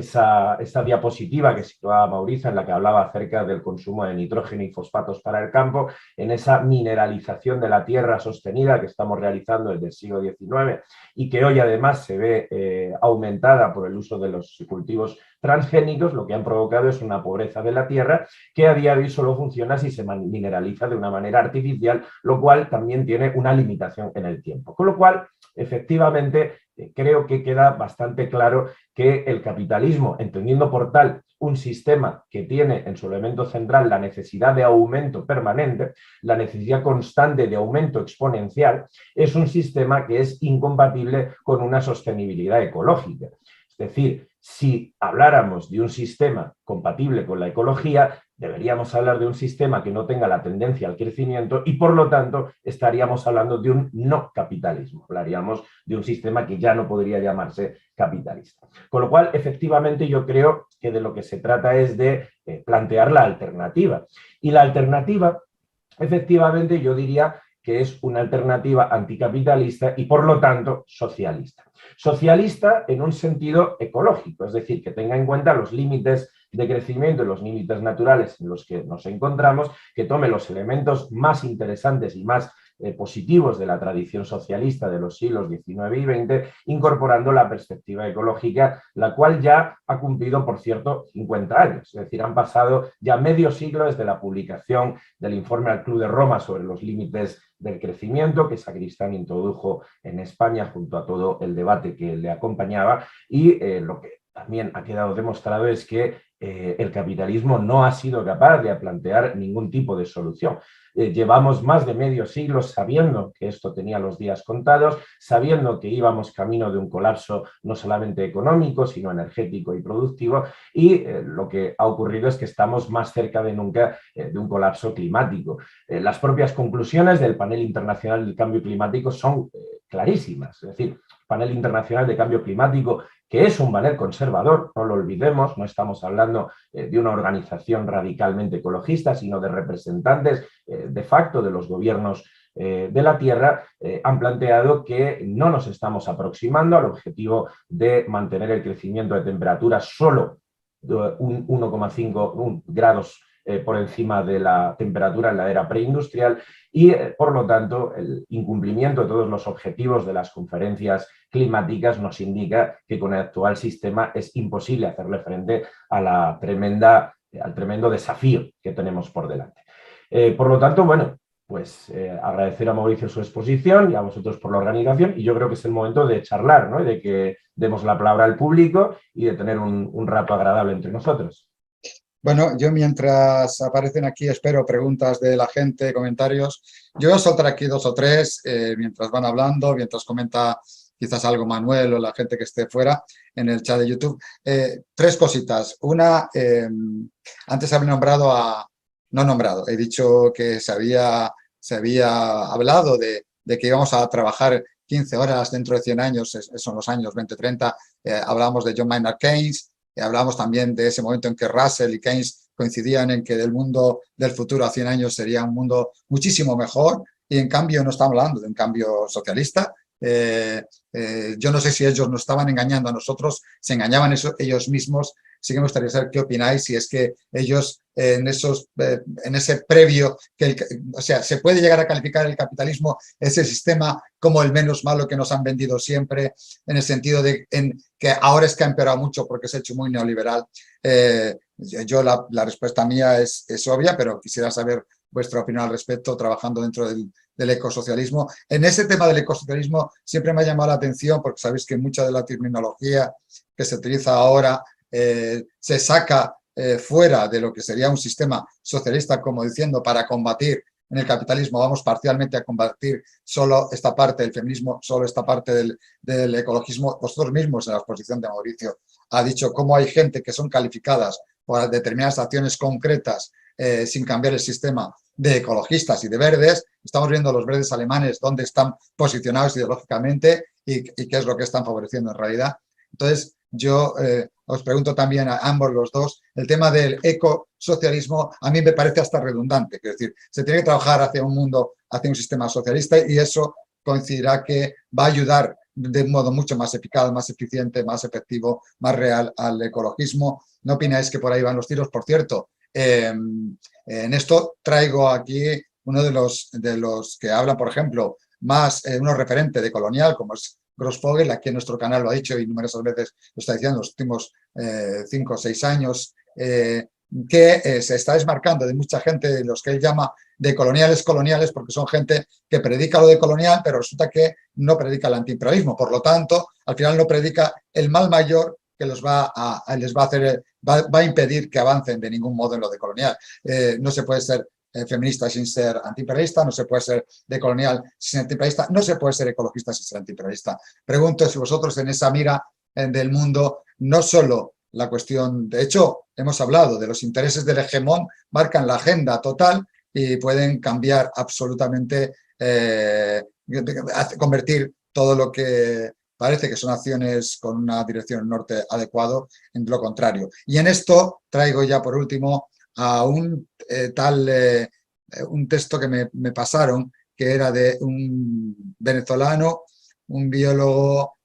Speaker 2: diapositiva que situaba Mauricio en la que hablaba acerca del consumo de nitrógeno y fosfatos para el campo, en esa mineralización de la tierra sostenida que estamos realizando desde el siglo XIX y que hoy además se ve aumentada por el uso de los cultivos transgénicos, lo que han provocado es una pobreza de la tierra que a día de hoy solo funciona si se mineraliza de una manera artificial, lo cual también tiene una limitación en el tiempo. Con lo cual, efectivamente, creo que queda bastante claro que el capitalismo, entendiendo por tal un sistema que tiene en su elemento central la necesidad de aumento permanente, la necesidad constante de aumento exponencial, es un sistema que es incompatible con una sostenibilidad ecológica. Es decir, si habláramos de un sistema compatible con la ecología, deberíamos hablar de un sistema que no tenga la tendencia al crecimiento y, por lo tanto, estaríamos hablando de un no capitalismo. Hablaríamos de un sistema que ya no podría llamarse capitalista. Con lo cual, efectivamente, yo creo que de lo que se trata es de plantear la alternativa. Y la alternativa, efectivamente, yo diría que es una alternativa anticapitalista y, por lo tanto, socialista. Socialista en un sentido ecológico, es decir, que tenga en cuenta los límites de crecimiento y los límites naturales en los que nos encontramos, que tome los elementos más interesantes y más positivos de la tradición socialista de los siglos XIX y XX, incorporando la perspectiva ecológica, la cual ya ha cumplido, por cierto, 50 años. Es decir, han pasado ya medio siglo desde la publicación del informe al Club de Roma sobre los límites del crecimiento, que Sacristán introdujo en España junto a todo el debate que le acompañaba, y lo que también ha quedado demostrado es que el capitalismo no ha sido capaz de plantear ningún tipo de solución. Llevamos más de medio siglo sabiendo que esto tenía los días contados, sabiendo que íbamos camino de un colapso no solamente económico, sino energético y productivo, y lo que ha ocurrido es que estamos más cerca de nunca de un colapso climático. Las propias conclusiones del Panel Internacional del Cambio Climático son clarísimas, es decir, Panel Internacional de Cambio Climático, que es un panel conservador, no lo olvidemos, no estamos hablando de una organización radicalmente ecologista, sino de representantes de facto de los gobiernos de la Tierra, han planteado que no nos estamos aproximando al objetivo de mantener el crecimiento de temperatura solo un 1,5 grados por encima de la temperatura en la era preindustrial y, por lo tanto, el incumplimiento de todos los objetivos de las conferencias climáticas nos indica que con el actual sistema es imposible hacerle frente a al tremendo desafío que tenemos por delante. Por lo tanto, bueno, pues agradecer a Mauricio su exposición y a vosotros por la organización, y yo creo que es el momento de charlar, ¿no? De que demos la palabra al público y de tener un rato agradable entre nosotros.
Speaker 1: Bueno, yo mientras aparecen aquí espero preguntas de la gente, comentarios. Yo voy a soltar aquí dos o tres mientras van hablando, mientras comenta quizás algo Manuel o la gente que esté fuera en el chat de YouTube. Tres cositas. Una, antes había nombrado no nombrado, he dicho que se había hablado de que íbamos a trabajar 15 horas dentro de 100 años, son los años 2030, hablábamos de John Maynard Keynes. Hablamos también de ese momento en que Russell y Keynes coincidían en que del mundo del futuro a 100 años sería un mundo muchísimo mejor y en cambio no estamos hablando de un cambio socialista. Yo no sé si ellos nos estaban engañando a nosotros, se engañaban ellos mismos. Sí que me gustaría saber qué opináis, si es que ellos en ese previo, o sea, se puede llegar a calificar el capitalismo, ese sistema, como el menos malo que nos han vendido siempre, en el sentido de que ahora es que ha empeorado mucho porque se ha hecho muy neoliberal. La respuesta mía es obvia, pero quisiera saber vuestra opinión al respecto, trabajando dentro del ecosocialismo. En ese tema del ecosocialismo siempre me ha llamado la atención porque sabéis que mucha de la terminología que se utiliza ahora se saca fuera de lo que sería un sistema socialista, como diciendo, para combatir en el capitalismo vamos parcialmente a combatir solo esta parte del feminismo, solo esta parte del ecologismo. Vosotros mismos en la exposición de Mauricio ha dicho cómo hay gente que son calificadas por determinadas acciones concretas sin cambiar el sistema, de ecologistas y de verdes. Estamos viendo los verdes alemanes dónde están posicionados ideológicamente y qué es lo que están favoreciendo en realidad. Entonces, yo os pregunto también a ambos los dos, el tema del ecosocialismo a mí me parece hasta redundante, es decir, se tiene que trabajar hacia un mundo, hacia un sistema socialista y eso coincidirá que va a ayudar de un modo mucho más eficaz, más eficiente, más efectivo, más real al ecologismo. ¿No opináis que por ahí van los tiros? Por cierto, en esto traigo aquí uno de los que hablan, por ejemplo, más uno referente de colonial, como es Grossfogel, aquí en nuestro canal lo ha dicho y numerosas veces lo está diciendo en los últimos 5 o 6 años, que se está desmarcando de mucha gente, de los que él llama de coloniales, porque son gente que predica lo de colonial, pero resulta que no predica el antiimperialismo. Por lo tanto, al final no predica el mal mayor que les va a impedir que avancen de ningún modo en lo de colonial. No se puede ser feminista sin ser antiimperialista, no se puede ser decolonial sin ser antiimperialista, no se puede ser ecologista sin ser antiimperialista. Pregunto si vosotros en esa mira del mundo, no solo la cuestión, de hecho, hemos hablado de los intereses del hegemón, marcan la agenda total y pueden cambiar absolutamente, convertir todo lo que parece que son acciones con una dirección norte adecuado en lo contrario. Y en esto traigo ya por último a un un texto que me pasaron, que era de un venezolano, un biólogo,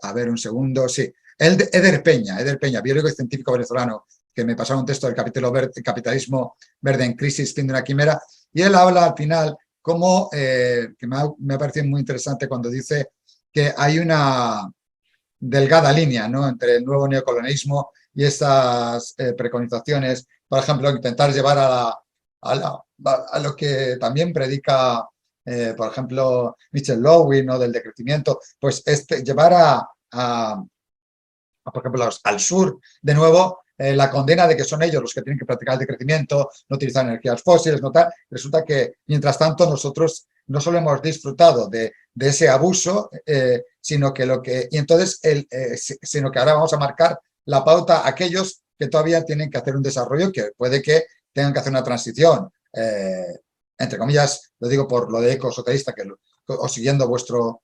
Speaker 1: a ver un segundo, sí, Eder Peña, biólogo y científico venezolano, que me pasaron un texto del capítulo verde, Capitalismo verde en crisis, fin de una quimera, y él habla al final como, que me ha parecido muy interesante cuando dice que hay una delgada línea, ¿no?, entre el nuevo neocolonialismo y esas preconizaciones, por ejemplo, intentar llevar a lo que también predica, por ejemplo, Michel Lowey, ¿no?, del decrecimiento, pues llevar por ejemplo, al sur, de nuevo, la condena de que son ellos los que tienen que practicar el decrecimiento, no utilizar energías fósiles, no tal. Resulta que, mientras tanto, nosotros no solo hemos disfrutado de ese abuso, sino que ahora vamos a marcar la pauta a aquellos que todavía tienen que hacer un desarrollo, que puede que tengan que hacer una transición, entre comillas, lo digo por lo de ecosocialista, o siguiendo vuestros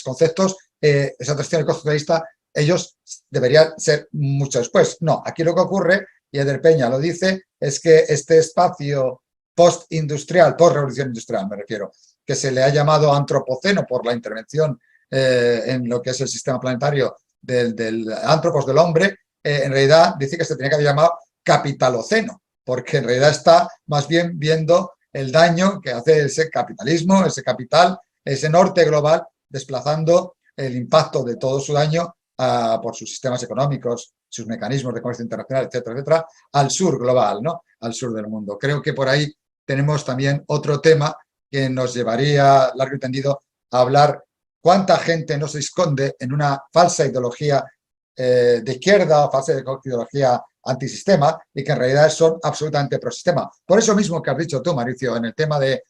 Speaker 1: conceptos, esa transición ecosocialista, ellos deberían ser mucho después. No, aquí lo que ocurre, y Eder Peña lo dice, es que este espacio post-industrial, post-revolución industrial me refiero, que se le ha llamado antropoceno por la intervención en lo que es el sistema planetario del antropos, del hombre, en realidad dice que se tenía que haber llamado capitaloceno, porque en realidad está más bien viendo el daño que hace ese capitalismo, ese capital, ese norte global, desplazando el impacto de todo su daño por sus sistemas económicos, sus mecanismos de comercio internacional, etcétera, etcétera, al sur global, ¿no?, al sur del mundo. Creo que por ahí tenemos también otro tema que nos llevaría, largo y tendido, a hablar cuánta gente no se esconde en una falsa ideología de izquierda o falsa ideología antisistema y que en realidad son absolutamente prosistema. Por eso mismo que has dicho tú, Mauricio, en el tema de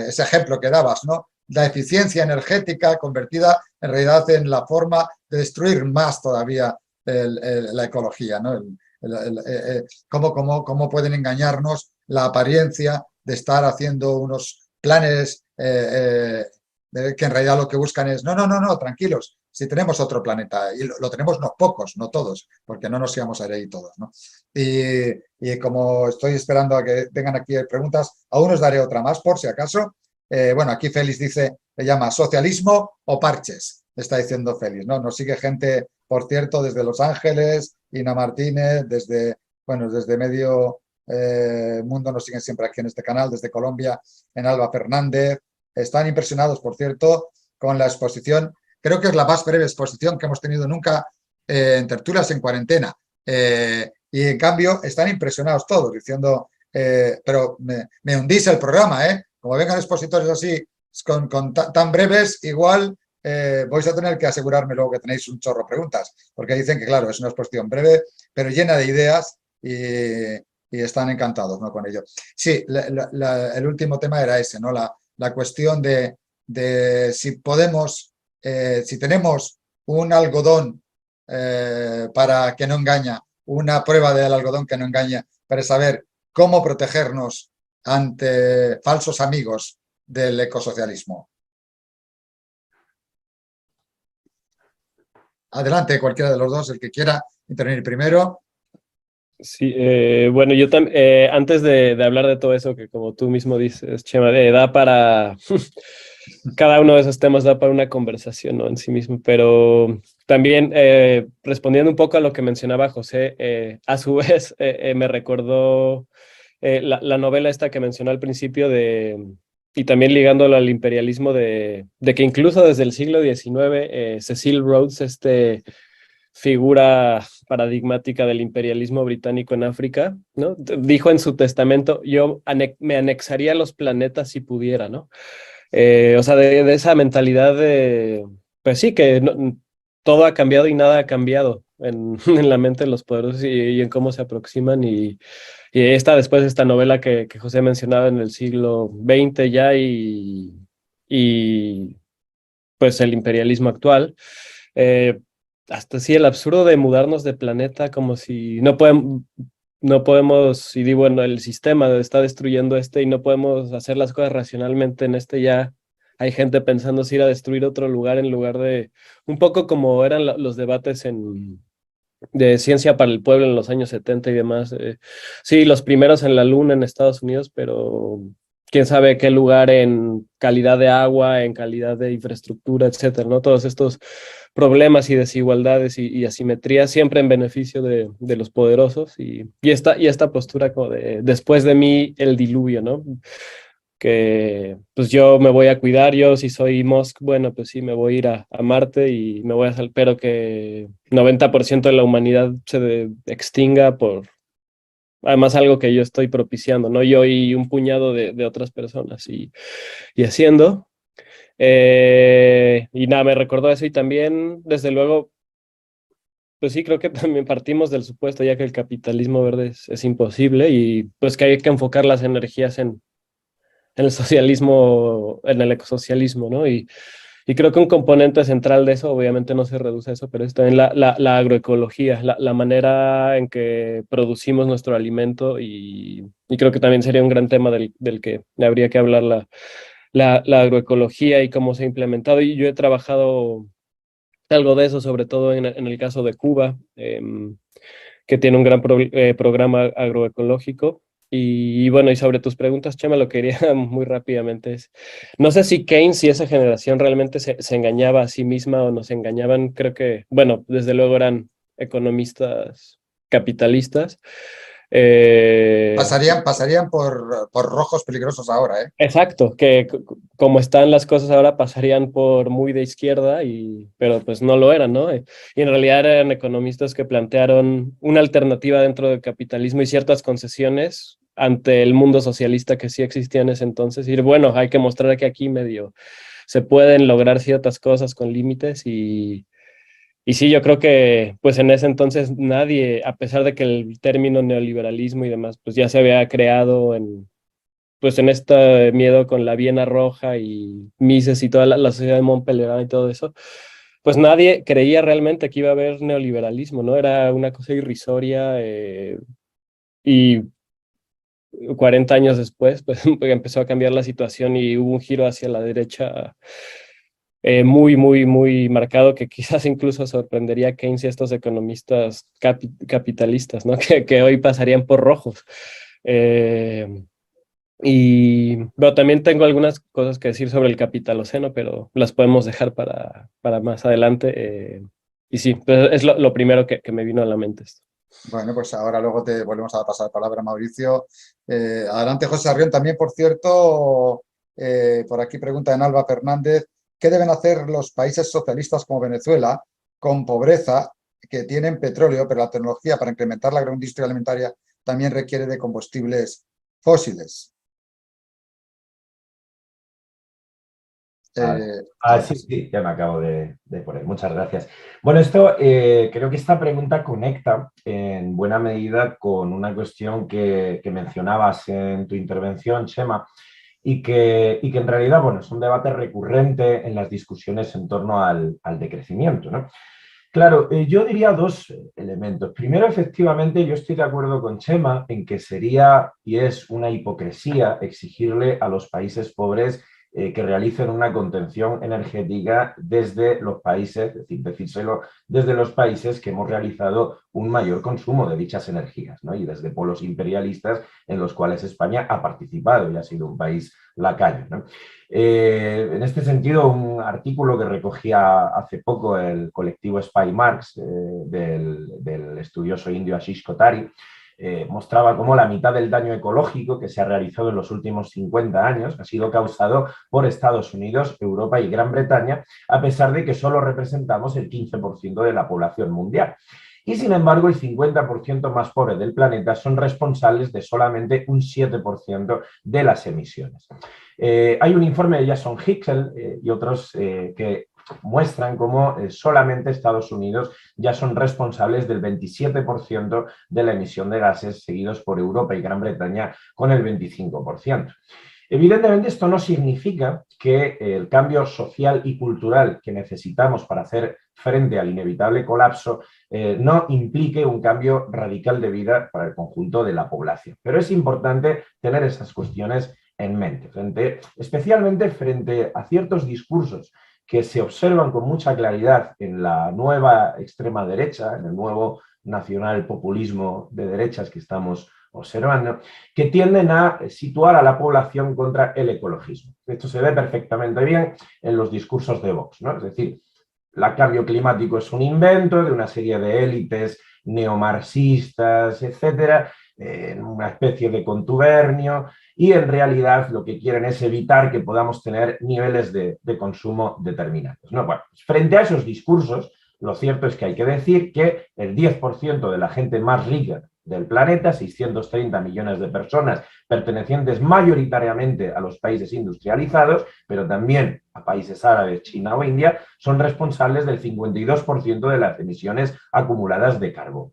Speaker 1: ese ejemplo que dabas, ¿no?, la eficiencia energética convertida en realidad en la forma de destruir más todavía la ecología, ¿no? Cómo pueden engañarnos la apariencia de estar haciendo unos planes que en realidad lo que buscan es, no, tranquilos, si tenemos otro planeta, y lo tenemos no pocos, no todos, porque no nos íbamos a ir ahí todos, ¿no? Y como estoy esperando a que vengan aquí preguntas, aún os daré otra más por si acaso. Bueno, aquí Félix dice, le llama socialismo o parches, está diciendo Félix, ¿no? Nos sigue gente, por cierto, desde Los Ángeles, Ina Martínez, desde medio mundo nos siguen siempre aquí en este canal, desde Colombia, en Alba Fernández. Están impresionados, por cierto, con la exposición. Creo que es la más breve exposición que hemos tenido nunca en tertulias en cuarentena. Y en cambio están impresionados todos, diciendo, pero me hundís el programa, ¿eh? Como vengan expositores así, tan breves, igual vais a tener que asegurarme luego que tenéis un chorro de preguntas, porque dicen que, claro, es una exposición breve, pero llena de ideas y están encantados, ¿no?, con ello. Sí, el último tema era ese, ¿no?, la cuestión de si podemos, si tenemos un algodón para que no engaña, una prueba del algodón que no engaña, para saber cómo protegernos ante falsos amigos del ecosocialismo. Adelante, cualquiera de los dos, el que quiera intervenir primero.
Speaker 3: Sí, bueno, yo también, antes de hablar de todo eso, que como tú mismo dices, Chema, da para, cada uno de esos temas da para una conversación, ¿no?, en sí mismo, pero también respondiendo un poco a lo que mencionaba José, a su vez me recordó la novela esta que mencionó al principio y también ligándolo al imperialismo de que incluso desde el siglo XIX, Cecil Rhodes, figura paradigmática del imperialismo británico en África, ¿no? Dijo en su testamento, yo me anexaría a los planetas si pudiera, ¿no? O sea, de esa mentalidad de, pues sí, que todo ha cambiado y nada ha cambiado en la mente de los poderosos y en cómo se aproximan y después esta novela que José mencionaba en el siglo XX ya y pues el imperialismo actual. Eh, Hasta sí el absurdo de mudarnos de planeta como si no podemos, y digo, bueno, el sistema está destruyendo este y no podemos hacer las cosas racionalmente en este ya. Hay gente pensando si ir a destruir otro lugar en lugar de, un poco como eran los debates de ciencia para el pueblo en los años 70 y demás. Sí, los primeros en la luna en Estados Unidos, pero quién sabe qué lugar en calidad de agua, en calidad de infraestructura, etcétera, ¿no? Todos estos problemas y desigualdades y asimetrías siempre en beneficio de los poderosos y esta postura como de después de mí el diluvio, ¿no? Que pues yo me voy a cuidar, yo si soy Musk, bueno, pues sí, me voy a ir a Marte y me voy a salir, pero que 90% de la humanidad se extinga por, además algo que yo estoy propiciando, ¿no? Yo y un puñado de otras personas y haciendo. Y nada, me recordó eso y también, desde luego, pues sí, creo que también partimos del supuesto ya que el capitalismo verde es imposible y pues que hay que enfocar las energías en el socialismo, en el ecosocialismo, ¿no? Y creo que un componente central de eso, obviamente no se reduce a eso, pero es también la agroecología, la manera en que producimos nuestro alimento y creo que también sería un gran tema del que habría que hablar la agroecología y cómo se ha implementado. Y yo he trabajado algo de eso, sobre todo en el caso de Cuba, que tiene un gran programa agroecológico. Y bueno, y sobre tus preguntas, Chema, lo quería muy rápidamente es, no sé si Keynes y esa generación realmente se engañaba a sí misma o nos engañaban, creo que, bueno, desde luego eran economistas capitalistas. Eh,
Speaker 1: Pasarían por rojos peligrosos ahora, ¿eh?
Speaker 3: exacto, que como están las cosas ahora pasarían por muy de izquierda, pero pues no lo eran, ¿no? Y en realidad eran economistas que plantearon una alternativa dentro del capitalismo y ciertas concesiones ante el mundo socialista que sí existía en ese entonces. Y bueno, hay que mostrar que aquí medio se pueden lograr ciertas cosas con límites y sí, yo creo que pues en ese entonces nadie, a pesar de que el término neoliberalismo y demás, pues ya se había creado pues en este miedo con la Viena Roja y Mises y toda la sociedad de Montpellier y todo eso, pues nadie creía realmente que iba a haber neoliberalismo, ¿no? Era una cosa irrisoria y 40 años después, pues empezó a cambiar la situación y hubo un giro hacia la derecha muy, muy, muy marcado que quizás incluso sorprendería a Keynes y a estos economistas capitalistas, ¿no? Que hoy pasarían por rojos. Y bueno, también tengo algunas cosas que decir sobre el capitaloceno, pero las podemos dejar para más adelante. Y sí, pues es lo primero que me vino a la mente esto.
Speaker 1: Bueno, pues ahora luego te volvemos a pasar palabra, Mauricio. Adelante, José Arrión. También, por cierto, por aquí pregunta en Alba Fernández, ¿qué deben hacer los países socialistas como Venezuela con pobreza que tienen petróleo, pero la tecnología para incrementar la agroindustria alimentaria también requiere de combustibles fósiles?
Speaker 2: Sí, sí, ya me acabo de poner. Muchas gracias. Bueno, creo que esta pregunta conecta en buena medida con una cuestión que mencionabas en tu intervención, Chema, y que en realidad, bueno, es un debate recurrente en las discusiones en torno al decrecimiento, ¿no? Claro, yo diría dos elementos. Primero, efectivamente, yo estoy de acuerdo con Chema en que sería y es una hipocresía exigirle a los países pobres que realicen una contención energética desde los países, es decir, decírselo desde los países que hemos realizado un mayor consumo de dichas energías, ¿no? Y desde polos imperialistas en los cuales España ha participado y ha sido un país lacayo, ¿no? En este sentido, un artículo que recogía hace poco el colectivo Spy Marks del estudioso indio Ashish Kotari mostraba cómo la mitad del daño ecológico que se ha realizado en los últimos 50 años ha sido causado por Estados Unidos, Europa y Gran Bretaña, a pesar de que solo representamos el 15% de la población mundial. Y sin embargo, el 50% más pobre del planeta son responsables de solamente un 7% de las emisiones. Hay un informe de Jason Hickel y otros que muestran cómo solamente Estados Unidos ya son responsables del 27% de la emisión de gases, seguidos por Europa y Gran Bretaña con el 25%. Evidentemente, esto no significa que el cambio social y cultural que necesitamos para hacer frente al inevitable colapso no implique un cambio radical de vida para el conjunto de la población. Pero es importante tener esas cuestiones en mente, especialmente frente a ciertos discursos que se observan con mucha claridad en la nueva extrema derecha, en el nuevo nacional populismo de derechas que estamos observando, que tienden a situar a la población contra el ecologismo. Esto se ve perfectamente bien en los discursos de Vox, ¿no? Es decir, el cambio climático es un invento de una serie de élites neomarxistas, etcétera, en una especie de contubernio, y en realidad lo que quieren es evitar que podamos tener niveles de consumo determinados, ¿no? Bueno, frente a esos discursos, lo cierto es que hay que decir que el 10% de la gente más rica del planeta, 630 millones de personas pertenecientes mayoritariamente a los países industrializados, pero también a países árabes, China o India, son responsables del 52% de las emisiones acumuladas de carbono.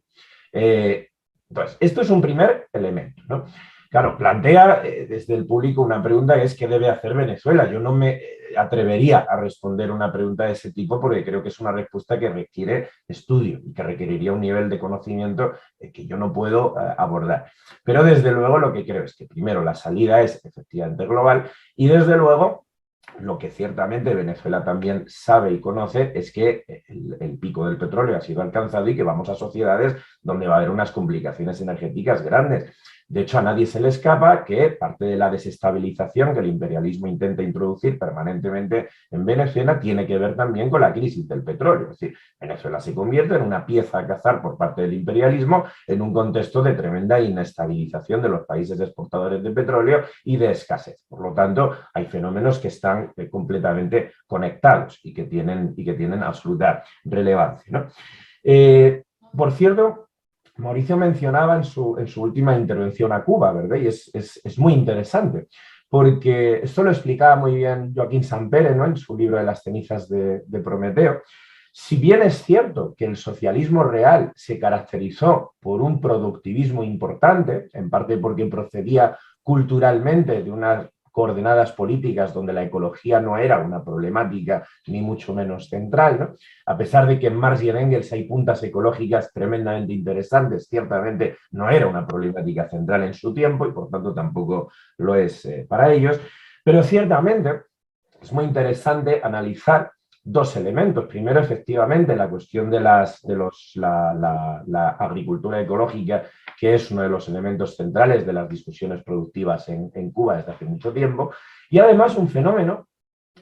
Speaker 2: Entonces, esto es un primer elemento, ¿no? Claro, plantea desde el público una pregunta que es ¿qué debe hacer Venezuela? Yo no me atrevería a responder una pregunta de ese tipo porque creo que es una respuesta que requiere estudio y que requeriría un nivel de conocimiento que yo no puedo abordar. Pero desde luego lo que creo es que primero la salida es efectivamente global y desde luego lo que ciertamente Venezuela también sabe y conoce es que el pico del petróleo ha sido alcanzado y que vamos a sociedades donde va a haber unas complicaciones energéticas grandes. De hecho, a nadie se le escapa que parte de la desestabilización que el imperialismo intenta introducir permanentemente en Venezuela tiene que ver también con la crisis del petróleo. Es decir, Venezuela se convierte en una pieza a cazar por parte del imperialismo en un contexto de tremenda inestabilización de los países exportadores de petróleo y de escasez. Por lo tanto, hay fenómenos que están completamente conectados y que tienen absoluta relevancia, ¿no? Por cierto, Mauricio mencionaba en su última intervención a Cuba, ¿verdad? Y es muy interesante, porque esto lo explicaba muy bien Joaquín Sampere, ¿no? En su libro de las cenizas de Prometeo. Si bien es cierto que el socialismo real se caracterizó por un productivismo importante, en parte porque procedía culturalmente de unas coordenadas políticas donde la ecología no era una problemática ni mucho menos central, ¿no? A pesar de que en Marx y en Engels hay puntas ecológicas tremendamente interesantes, ciertamente no era una problemática central en su tiempo y por tanto tampoco lo es para ellos, pero ciertamente es muy interesante analizar dos elementos. Primero, efectivamente, la cuestión de la agricultura ecológica, que es uno de los elementos centrales de las discusiones productivas en Cuba desde hace mucho tiempo, y además un fenómeno,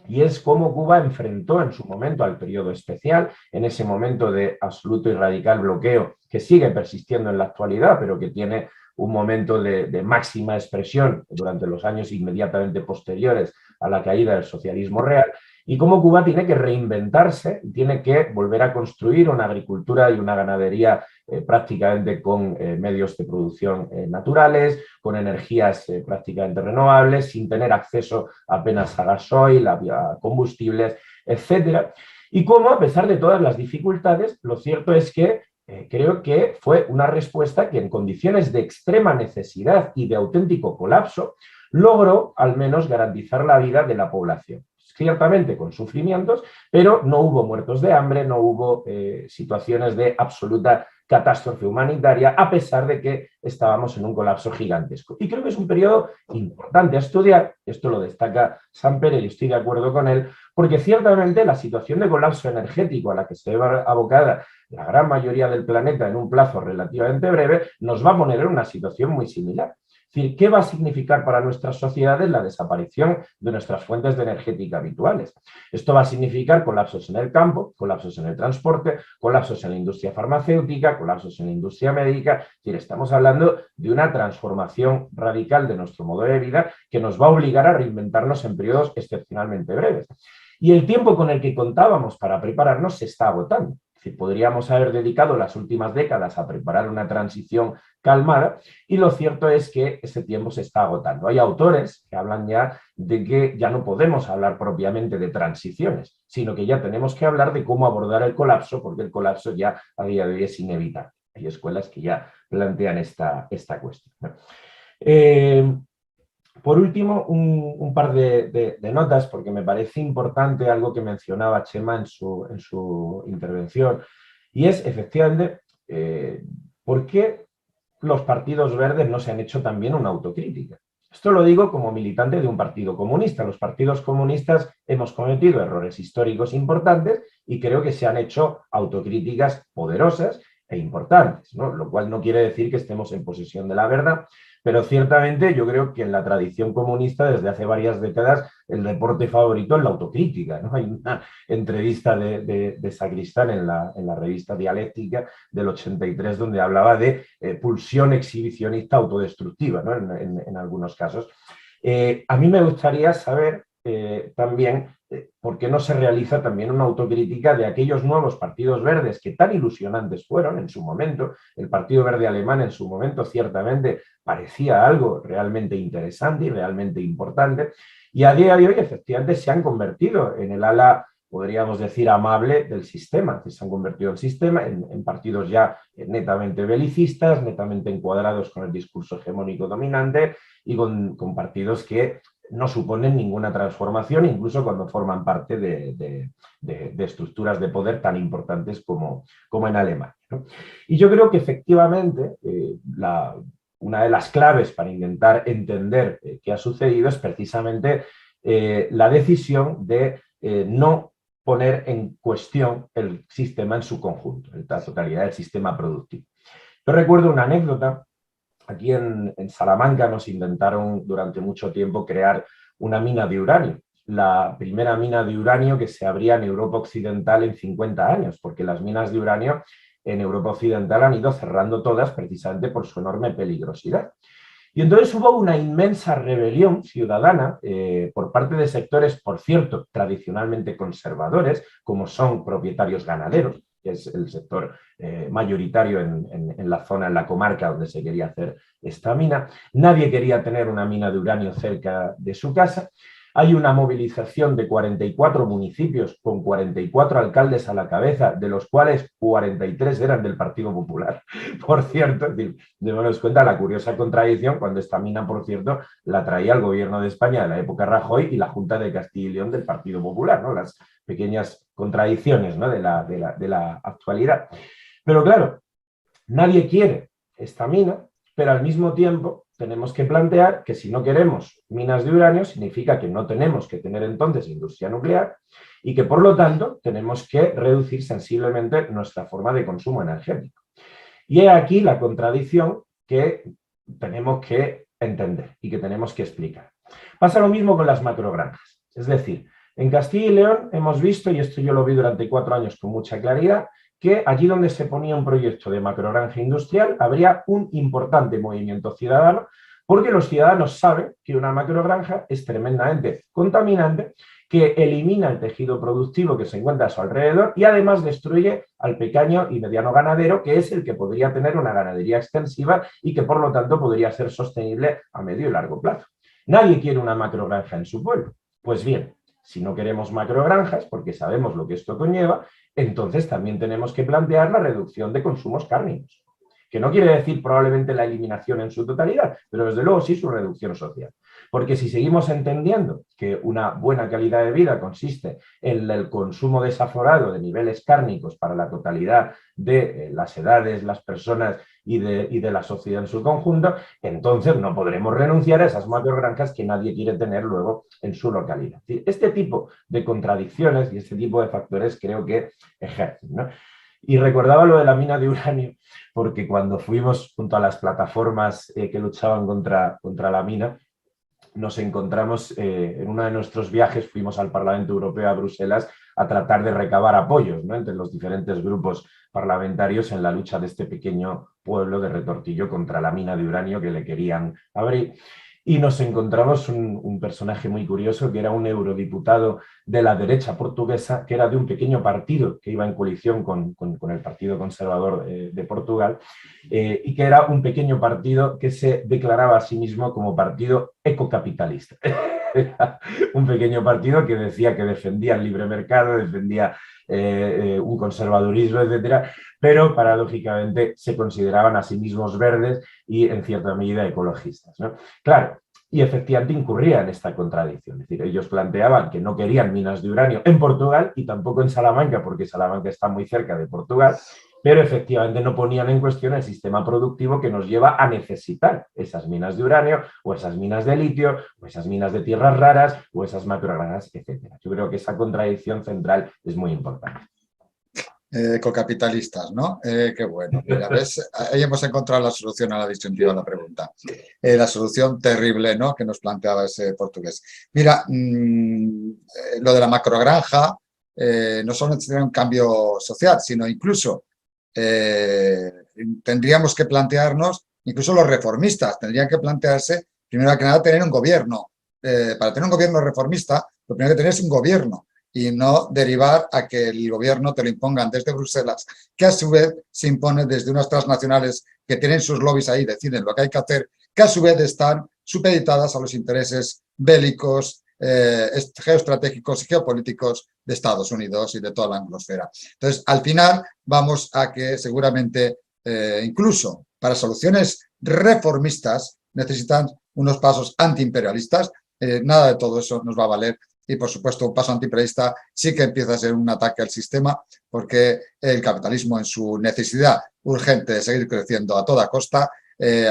Speaker 2: y es cómo Cuba enfrentó en su momento al periodo especial, en ese momento de absoluto y radical bloqueo que sigue persistiendo en la actualidad, pero que tiene un momento de máxima expresión durante los años inmediatamente posteriores a la caída del socialismo real, y cómo Cuba tiene que reinventarse y tiene que volver a construir una agricultura y una ganadería prácticamente con medios de producción naturales, con energías prácticamente renovables, sin tener acceso apenas a gasoil, a combustibles, etcétera. Y cómo, a pesar de todas las dificultades, lo cierto es que creo que fue una respuesta que en condiciones de extrema necesidad y de auténtico colapso logró al menos garantizar la vida de la población. Ciertamente con sufrimientos, pero no hubo muertos de hambre, no hubo situaciones de absoluta catástrofe humanitaria, a pesar de que estábamos en un colapso gigantesco. Y creo que es un periodo importante a estudiar, esto lo destaca Sampere y estoy de acuerdo con él, porque ciertamente la situación de colapso energético a la que se ve abocada la gran mayoría del planeta en un plazo relativamente breve nos va a poner en una situación muy similar. Es decir, ¿qué va a significar para nuestras sociedades la desaparición de nuestras fuentes de energética habituales? Esto va a significar colapsos en el campo, colapsos en el transporte, colapsos en la industria farmacéutica, colapsos en la industria médica. Es decir, estamos hablando de una transformación radical de nuestro modo de vida que nos va a obligar a reinventarnos en periodos excepcionalmente breves. Y el tiempo con el que contábamos para prepararnos se está agotando. Es decir, podríamos haber dedicado las últimas décadas a preparar una transición calmada y lo cierto es que ese tiempo se está agotando. Hay autores que hablan ya de que ya no podemos hablar propiamente de transiciones, sino que ya tenemos que hablar de cómo abordar el colapso, porque el colapso ya a día de hoy es inevitable. Hay escuelas que ya plantean esta cuestión. Por último, un par de notas, porque me parece importante algo que mencionaba Chema en su intervención, y es, efectivamente, ¿por qué los partidos verdes no se han hecho también una autocrítica? Esto lo digo como militante de un partido comunista. Los partidos comunistas hemos cometido errores históricos importantes y creo que se han hecho autocríticas poderosas e importantes, ¿no? Lo cual no quiere decir que estemos en posesión de la verdad, pero ciertamente yo creo que en la tradición comunista desde hace varias décadas el deporte favorito es la autocrítica, ¿no? Hay una entrevista de Sacristán en la revista Dialéctica del 83 donde hablaba de pulsión exhibicionista autodestructiva, ¿no? En algunos casos. A mí me gustaría saber también por qué no se realiza también una autocrítica de aquellos nuevos partidos verdes que tan ilusionantes fueron en su momento. El Partido Verde Alemán en su momento ciertamente parecía algo realmente interesante y realmente importante, y a día de hoy efectivamente se han convertido en el ala, podríamos decir, amable del sistema, que se han convertido en partidos ya netamente belicistas, netamente encuadrados con el discurso hegemónico dominante y con partidos que no suponen ninguna transformación, incluso cuando forman parte de estructuras de poder tan importantes como en Alemania, ¿no? Y yo creo que efectivamente una de las claves para intentar entender qué ha sucedido es precisamente la decisión de no poner en cuestión el sistema en su conjunto, la totalidad del sistema productivo. Yo recuerdo una anécdota. Aquí en Salamanca nos intentaron durante mucho tiempo crear una mina de uranio. La primera mina de uranio que se abría en Europa Occidental en 50 años, porque las minas de uranio en Europa Occidental han ido cerrando todas precisamente por su enorme peligrosidad. Y entonces hubo una inmensa rebelión ciudadana por parte de sectores, por cierto, tradicionalmente conservadores, como son propietarios ganaderos, que es el sector mayoritario en la zona, en la comarca donde se quería hacer esta mina. Nadie quería tener una mina de uranio cerca de su casa. Hay una movilización de 44 municipios con 44 alcaldes a la cabeza, de los cuales 43 eran del Partido Popular. Por cierto, es decir, démonos cuenta la curiosa contradicción cuando esta mina, por cierto, la traía el gobierno de España de la época Rajoy y la Junta de Castilla y León del Partido Popular, ¿no? Las pequeñas contradicciones, ¿no? de la actualidad. Pero claro, nadie quiere esta mina, pero al mismo tiempo tenemos que plantear que si no queremos minas de uranio significa que no tenemos que tener entonces industria nuclear y que por lo tanto tenemos que reducir sensiblemente nuestra forma de consumo energético. Y he aquí la contradicción que tenemos que entender y que tenemos que explicar. Pasa lo mismo con las macrogranjas. Es decir, en Castilla y León hemos visto, y esto yo lo vi durante 4 años con mucha claridad, que allí donde se ponía un proyecto de macrogranja industrial habría un importante movimiento ciudadano, porque los ciudadanos saben que una macrogranja es tremendamente contaminante, que elimina el tejido productivo que se encuentra a su alrededor y además destruye al pequeño y mediano ganadero, que es el que podría tener una ganadería extensiva y que por lo tanto podría ser sostenible a medio y largo plazo. Nadie quiere una macrogranja en su pueblo. Pues bien, si no queremos macrogranjas, porque sabemos lo que esto conlleva, entonces también tenemos que plantear la reducción de consumos cárnicos, que no quiere decir probablemente la eliminación en su totalidad, pero desde luego sí su reducción social. Porque si seguimos entendiendo que una buena calidad de vida consiste en el consumo desaforado de niveles cárnicos para la totalidad de las edades, las personas y de la sociedad en su conjunto, entonces no podremos renunciar a esas macrogranjas que nadie quiere tener luego en su localidad. Este tipo de contradicciones y este tipo de factores creo que ejercen, ¿no? Y recordaba lo de la mina de uranio, porque cuando fuimos junto a las plataformas que luchaban contra la mina, nos encontramos en uno de nuestros viajes, fuimos al Parlamento Europeo a Bruselas a tratar de recabar apoyos, ¿no?, entre los diferentes grupos parlamentarios en la lucha de este pequeño pueblo de Retortillo contra la mina de uranio que le querían abrir. Y nos encontramos un personaje muy curioso, que era un eurodiputado de la derecha portuguesa, que era de un pequeño partido que iba en coalición con el Partido Conservador de Portugal, y que era un pequeño partido que se declaraba a sí mismo como partido ecocapitalista. Un pequeño partido que decía que defendía el libre mercado, defendía un conservadurismo, etcétera, pero paradójicamente se consideraban a sí mismos verdes y en cierta medida ecologistas, ¿no? Claro, y efectivamente incurría en esta contradicción. Es decir, ellos planteaban que no querían minas de uranio en Portugal y tampoco en Salamanca, porque Salamanca está muy cerca de Portugal, pero efectivamente no ponían en cuestión el sistema productivo que nos lleva a necesitar esas minas de uranio o esas minas de litio o esas minas de tierras raras o esas macrogranas, etcétera. Yo creo que esa contradicción central es muy importante.
Speaker 1: Ecocapitalistas, ¿no? Qué bueno. Mira, ¿ves? Ahí hemos encontrado la solución a la disyuntiva de la pregunta. La solución terrible, ¿no?, que nos planteaba ese portugués. Mira, lo de la macrogranja no solo tendría un cambio social, sino incluso tendríamos que plantearnos, incluso los reformistas tendrían que plantearse, primero que nada, tener un gobierno. Para tener un gobierno reformista, lo primero que tener es un gobierno y no derivar a que el gobierno te lo impongan desde Bruselas, que a su vez se impone desde unas transnacionales que tienen sus lobbies ahí, deciden lo que hay que hacer, que a su vez están supeditadas a los intereses bélicos, geoestratégicos y geopolíticos de Estados Unidos y de toda la anglosfera. Entonces, al final vamos a que seguramente incluso para soluciones reformistas necesitan unos pasos antiimperialistas. Nada de todo eso nos va a valer. Y, por supuesto, un paso antiimperialista sí que empieza a ser un ataque al sistema, porque el capitalismo, en su necesidad urgente de seguir creciendo a toda costa,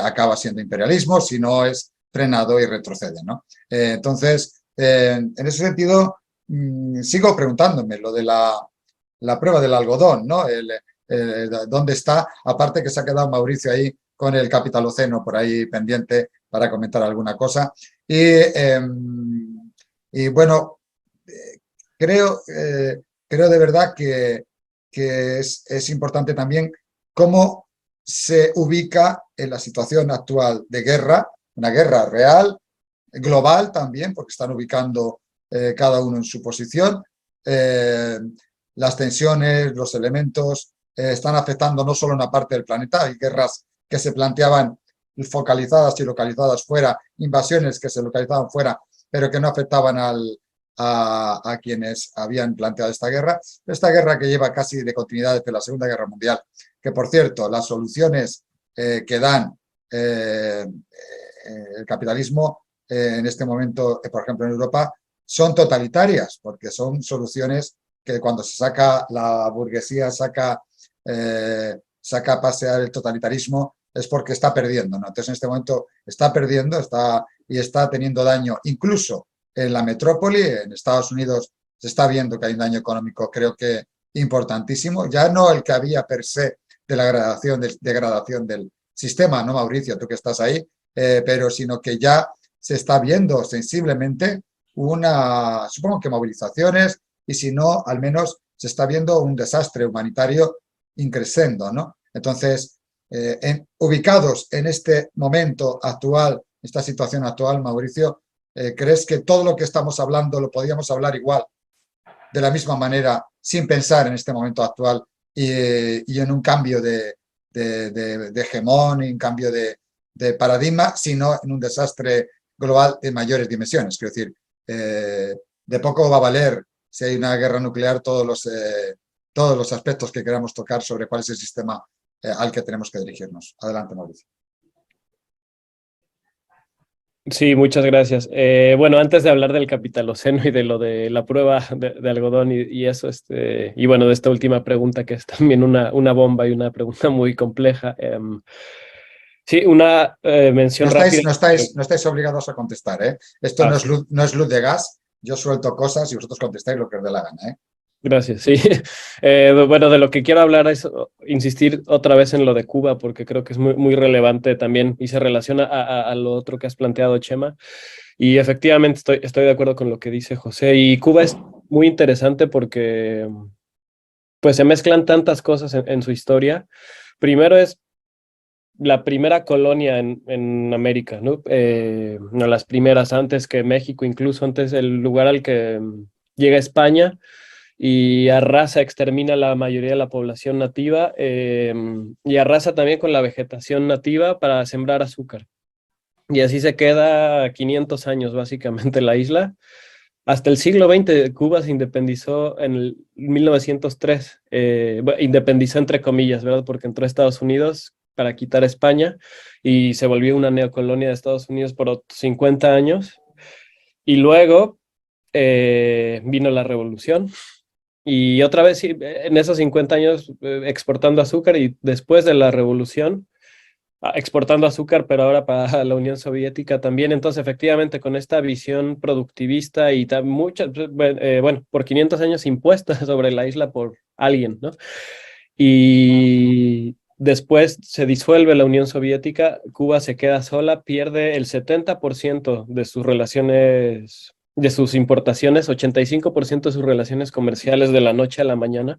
Speaker 1: acaba siendo imperialismo si no es frenado y retrocede, ¿no? Entonces, en ese sentido, sigo preguntándome lo de la prueba del algodón, ¿no? ¿Dónde está? Aparte que se ha quedado Mauricio ahí con el capitaloceno por ahí pendiente para comentar alguna cosa. Y bueno, creo de verdad que es importante también cómo se ubica en la situación actual de guerra, una guerra real, global también, porque están ubicando cada uno en su posición. Las tensiones, los elementos están afectando no solo una parte del planeta, hay guerras que se planteaban focalizadas y localizadas fuera, invasiones que se localizaban fuera, pero que no afectaban a quienes habían planteado esta guerra que lleva casi de continuidad desde la Segunda Guerra Mundial, que por cierto, las soluciones que dan el capitalismo en este momento, por ejemplo en Europa, son totalitarias, porque son soluciones que cuando se saca la burguesía, saca a pasear el totalitarismo, es porque está perdiendo, ¿no? Entonces en este momento está perdiendo, está teniendo daño incluso en la metrópoli. En Estados Unidos se está viendo que hay un daño económico, creo que importantísimo, ya no el que había per se de la degradación del sistema, ¿no, Mauricio? Tú que estás ahí, pero sino que ya se está viendo sensiblemente supongo que movilizaciones, y si no, al menos se está viendo un desastre humanitario increciendo, ¿no? Entonces, ubicados en este momento actual, esta situación actual, Mauricio, ¿crees que todo lo que estamos hablando lo podríamos hablar igual, de la misma manera, sin pensar en este momento actual y en un cambio de hegemón, y un cambio de paradigma, sino en un desastre global de mayores dimensiones? Quiero decir, de poco va a valer, si hay una guerra nuclear, todos los aspectos que queramos tocar sobre cuál es el sistema al que tenemos que dirigirnos. Adelante, Mauricio.
Speaker 3: Sí, muchas gracias. Bueno, antes de hablar del capitaloceno y de lo de la prueba de algodón y eso, y bueno, de esta última pregunta, que es también una bomba y una pregunta muy compleja. Sí, una mención rápida.
Speaker 1: No estáis obligados a contestar, ¿eh? Esto no es luz de gas. Yo suelto cosas y vosotros contestáis lo que os dé la gana, ¿eh?
Speaker 3: Gracias, sí. Bueno, de lo que quiero hablar es insistir otra vez en lo de Cuba, porque creo que es muy relevante también y se relaciona a lo otro que has planteado, Chema. Y efectivamente estoy de acuerdo con lo que dice José. Y Cuba es muy interesante porque pues se mezclan tantas cosas en su historia. Primero es la primera colonia en América, ¿no? No las primeras, antes que México, incluso antes el lugar al que llega España y arrasa, extermina la mayoría de la población nativa y arrasa también con la vegetación nativa para sembrar azúcar. Y así se queda 500 años básicamente la isla. Hasta el siglo XX, Cuba se independizó en el 1903, independizó entre comillas, ¿verdad? Porque entró a Estados Unidos para quitar a España y se volvió una neocolonia de Estados Unidos por otros 50 años. Y luego vino la revolución y otra vez sí, en esos 50 años exportando azúcar y después de la revolución exportando azúcar, pero ahora para la Unión Soviética también. Entonces, efectivamente, con esta visión productivista y muchas, bueno, por 500 años impuesta sobre la isla por alguien, ¿no? Y después se disuelve la Unión Soviética, Cuba se queda sola, pierde el 70% de sus relaciones, de sus importaciones, 85% de sus relaciones comerciales de la noche a la mañana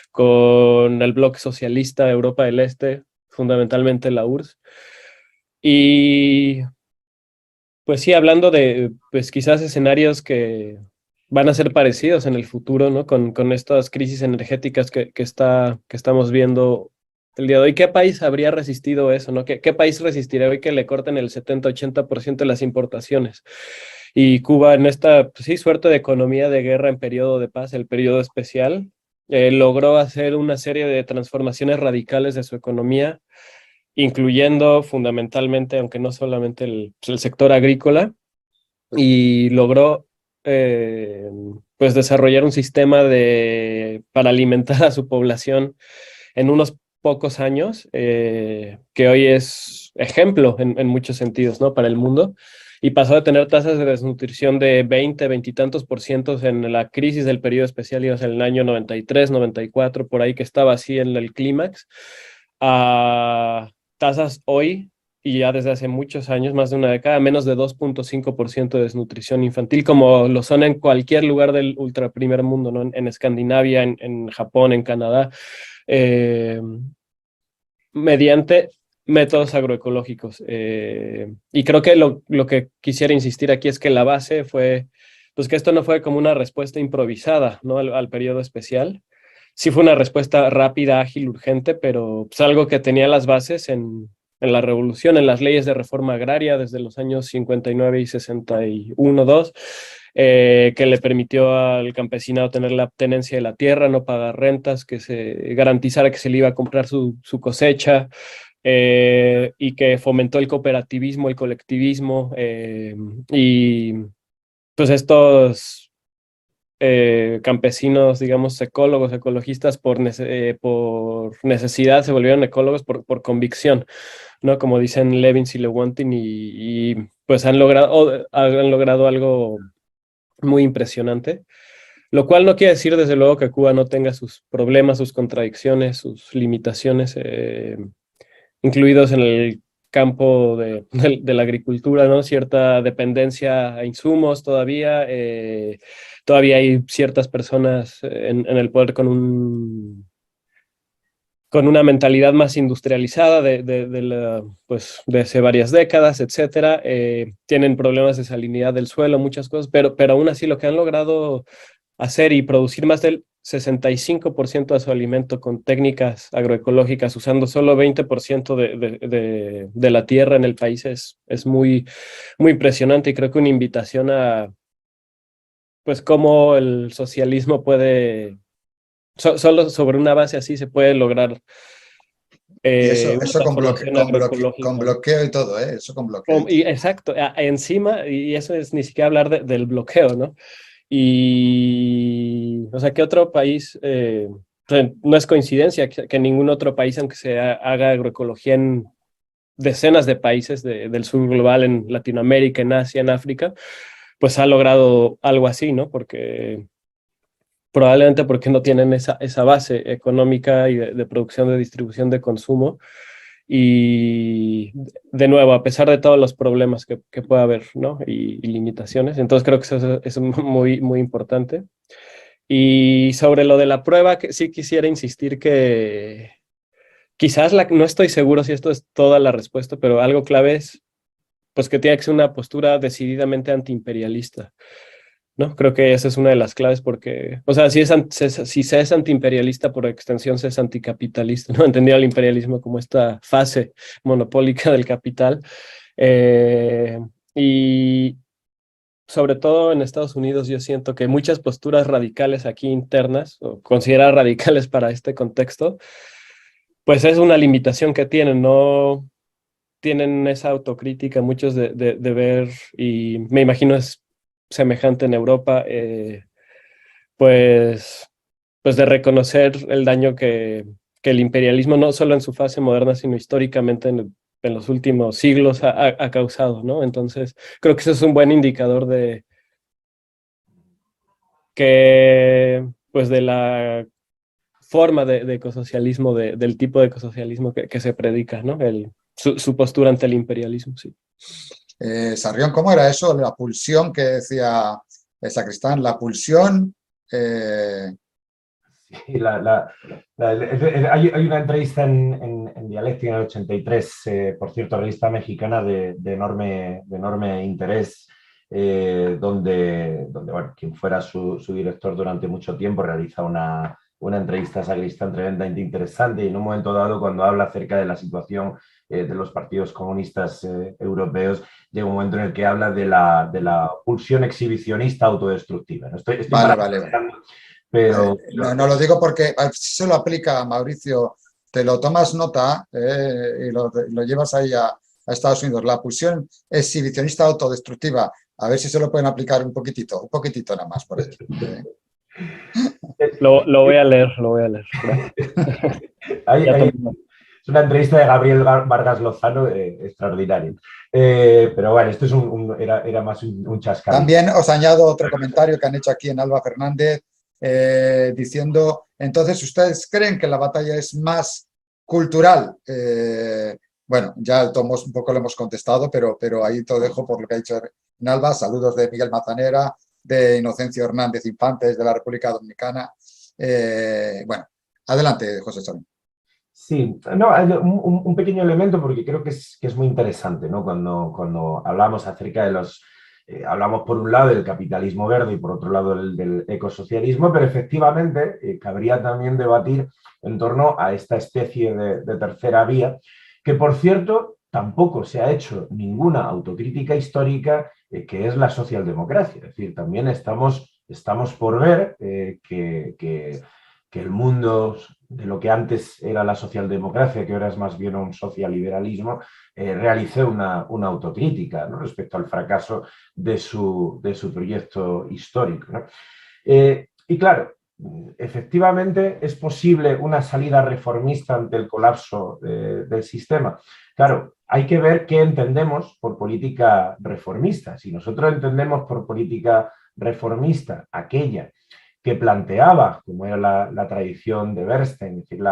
Speaker 3: con el bloque socialista Europa del Este, fundamentalmente la URSS. Y pues sí, hablando de pues quizás escenarios que van a ser parecidos en el futuro, ¿no? Con estas crisis energéticas que estamos viendo el día de hoy. ¿Qué país habría resistido eso, no? ¿Qué país resistiría hoy que le corten el 70-80% de las importaciones? Y Cuba en esta, pues sí, suerte de economía de guerra en periodo de paz, el periodo especial, logró hacer una serie de transformaciones radicales de su economía, incluyendo fundamentalmente, aunque no solamente el sector agrícola, y logró eh, pues desarrollar un sistema para alimentar a su población en unos pocos años, que hoy es ejemplo en muchos sentidos, ¿no? Para el mundo. Y pasó de tener tasas de desnutrición de 20 y tantos por ciento en la crisis del periodo especial, y en el año 93, 94, por ahí que estaba así en el clímax, a tasas hoy y ya desde hace muchos años, más de una década, menos de 2,5% de desnutrición infantil, como lo son en cualquier lugar del ultra primer mundo, ¿no? En Escandinavia, en Japón, en Canadá, eh, mediante métodos agroecológicos. Y creo que lo que quisiera insistir aquí es que la base fue, pues que esto no fue como una respuesta improvisada, ¿no? Al periodo especial. Sí fue una respuesta rápida, ágil, urgente, pero pues algo que tenía las bases en la revolución, en las leyes de reforma agraria desde los años 59 y 61, 2, que le permitió al campesinado tener la tenencia de la tierra, no pagar rentas, que se garantizara que se le iba a comprar su cosecha, y que fomentó el cooperativismo, el colectivismo, y pues estos campesinos, digamos, ecólogos, ecologistas, por necesidad se volvieron ecólogos por convicción, ¿no? Como dicen Levins y Lewontin, pues han logrado algo muy impresionante, lo cual no quiere decir, desde luego, que Cuba no tenga sus problemas, sus contradicciones, sus limitaciones, incluidos en el campo de la agricultura, ¿no? Cierta dependencia a insumos todavía. Todavía hay ciertas personas en el poder con una mentalidad más industrializada pues, de hace varias décadas, etcétera. Tienen problemas de salinidad del suelo, muchas cosas, pero aún así lo que han logrado hacer y producir más del 65% de su alimento con técnicas agroecológicas, usando solo 20% de la tierra en el país, es muy impresionante, y creo que una invitación a, pues, cómo el socialismo puede, solo sobre una base así se puede lograr
Speaker 1: Y eso,
Speaker 3: una
Speaker 1: eso
Speaker 3: transformación
Speaker 1: con
Speaker 3: agroecológica, ¿no?
Speaker 1: bloqueo y todo, ¿eh? Eso con bloqueo y todo.
Speaker 3: Exacto, encima, y eso es ni siquiera hablar del bloqueo, ¿no? Y, o sea, ¿qué otro país? O sea, no es coincidencia que ningún otro país, aunque se haga agroecología en decenas de países del sur global, en Latinoamérica, en Asia, en África, pues ha logrado algo así, ¿no? Porque probablemente porque no tienen esa base económica y de producción, de distribución, de consumo. Y de nuevo, a pesar de todos los problemas que pueda haber, ¿no? Y limitaciones, entonces creo que eso es muy, muy importante. Y sobre lo de la prueba, que sí quisiera insistir que quizás no estoy seguro si esto es toda la respuesta, pero algo clave es pues que tiene que ser una postura decididamente antiimperialista, ¿no? Creo que esa es una de las claves porque, o sea, si se es antiimperialista, por extensión se es anticapitalista, ¿no? Entendido el imperialismo como esta fase monopólica del capital. Eh, y sobre todo en Estados Unidos yo siento que muchas posturas radicales aquí internas, o consideradas radicales para este contexto, pues es una limitación que tienen, no tienen esa autocrítica muchos de ver, y me imagino es semejante en Europa, pues, pues de reconocer el daño que el imperialismo, no solo en su fase moderna, sino históricamente en los últimos siglos ha causado, ¿no? Entonces, creo que eso es un buen indicador de que, pues, de la forma de ecosocialismo, del tipo de ecosocialismo que se predica, ¿no? Su postura ante el imperialismo, sí.
Speaker 1: Sarrión, ¿cómo era eso? La pulsión que decía el Sacristán, la pulsión.
Speaker 2: Sí, hay una entrevista en Dialéctica en el 83, por cierto, revista mexicana de enorme interés, donde bueno, quien fuera su director durante mucho tiempo realiza una entrevista a Sacristán tremendamente interesante, y en un momento dado, cuando habla acerca de la situación de los partidos comunistas europeos, llega un momento en el que habla de la pulsión exhibicionista autodestructiva. Estoy
Speaker 1: Vale, vale, vale.
Speaker 2: pero
Speaker 1: no lo digo porque si se lo aplica, Mauricio, te lo tomas nota y lo llevas ahí a Estados Unidos. La pulsión exhibicionista autodestructiva, a ver si se lo pueden aplicar un poquitito nada más por allí.
Speaker 3: Lo voy a leer, lo voy a leer.
Speaker 2: Es una entrevista de Gabriel Vargas Lozano extraordinaria. Pero bueno, esto era más un chascarrillo.
Speaker 1: También os añado otro comentario que han hecho aquí en Alba Fernández, diciendo, entonces, ¿ustedes creen que la batalla es más cultural? Bueno, ya un poco lo hemos contestado, pero ahí te lo dejo por lo que ha dicho en Alba. Saludos de Miguel Mazanera, de Inocencio Hernández Infantes, de la República Dominicana. Bueno, adelante, José Solín.
Speaker 2: Sí, no, un pequeño elemento porque creo que es muy interesante, ¿no? Cuando hablamos acerca de hablamos por un lado del capitalismo verde y por otro lado del ecosocialismo, pero efectivamente cabría también debatir en torno a esta especie de tercera vía, que por cierto tampoco se ha hecho ninguna autocrítica histórica, que es la socialdemocracia. Es decir, también estamos por ver que el mundo de lo que antes era la socialdemocracia, que ahora es más bien un socialiberalismo, realicé una autocrítica, ¿no?, respecto al fracaso de su proyecto histórico, ¿no? Y claro, efectivamente es posible una salida reformista ante el colapso del sistema. Claro, hay que ver qué entendemos por política reformista. Si nosotros entendemos por política reformista aquella que planteaba, como era la tradición de Bernstein, es decir,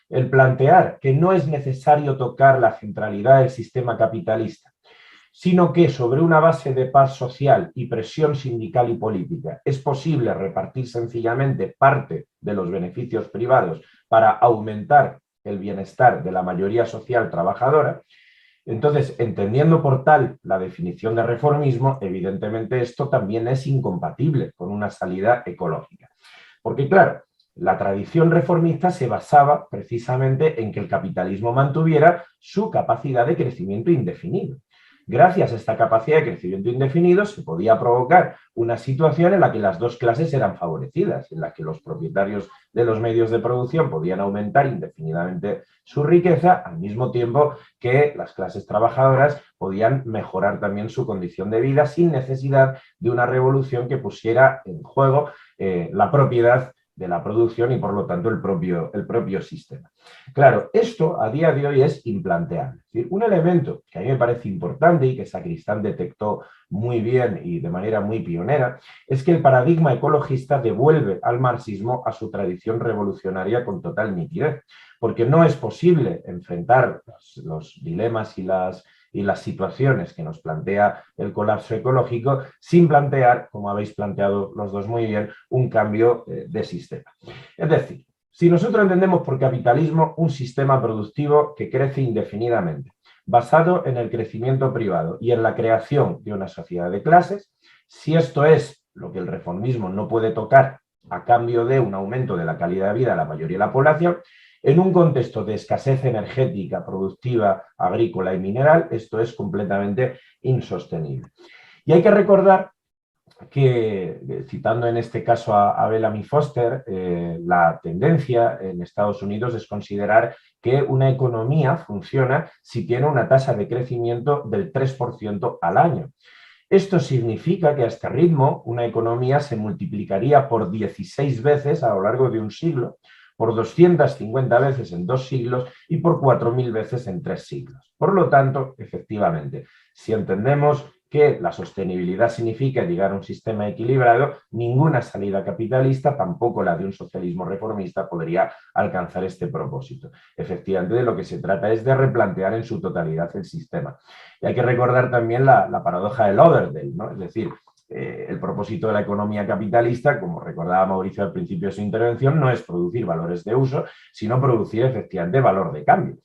Speaker 2: el plantear que no es necesario tocar la centralidad del sistema capitalista, sino que sobre una base de paz social y presión sindical y política es posible repartir sencillamente parte de los beneficios privados para aumentar el bienestar de la mayoría social trabajadora. Entonces, entendiendo por tal la definición de reformismo, evidentemente esto también es incompatible con una salida ecológica. Porque, claro, la tradición reformista se basaba precisamente en que el capitalismo mantuviera su capacidad de crecimiento indefinido. Gracias a esta capacidad de crecimiento indefinido se podía provocar una situación en la que las dos clases eran favorecidas, en la que los propietarios de los medios de producción podían aumentar indefinidamente su riqueza, al mismo tiempo que las clases trabajadoras podían mejorar también su condición de vida sin necesidad de una revolución que pusiera en juego la propiedad de la producción y por lo tanto el propio sistema. Claro, esto a día de hoy es implanteable. Es decir, un elemento que a mí me parece importante y que Sacristán detectó muy bien y de manera muy pionera es que el paradigma ecologista devuelve al marxismo a su tradición revolucionaria con total nitidez, porque no es posible enfrentar los dilemas y las situaciones que nos plantea el colapso ecológico sin plantear, como habéis planteado los dos muy bien, un cambio de sistema. Es decir, si nosotros entendemos por capitalismo un sistema productivo que crece indefinidamente, basado en el crecimiento privado y en la creación de una sociedad de clases, si esto es lo que el reformismo no puede tocar a cambio de un aumento de la calidad de vida de la mayoría de la población, en un contexto de escasez energética, productiva, agrícola y mineral, esto es completamente insostenible. Y hay que recordar que, citando en este caso a Bellamy Foster, la tendencia en Estados Unidos es considerar que una economía funciona si tiene una tasa de crecimiento del 3% al año. Esto significa que a este ritmo una economía se multiplicaría por 16 veces a lo largo de un siglo, por 250 veces en 2 siglos y por 4.000 veces en 3 siglos. Por lo tanto, efectivamente, si entendemos que la sostenibilidad significa llegar a un sistema equilibrado, ninguna salida capitalista, tampoco la de un socialismo reformista, podría alcanzar este propósito. Efectivamente, de lo que se trata es de replantear en su totalidad el sistema. Y hay que recordar también la paradoja de Lauderdale, ¿no? Es decir, el propósito de la economía capitalista, como recordaba Mauricio al principio de su intervención, no es producir valores de uso, sino producir efectivamente valor de cambio.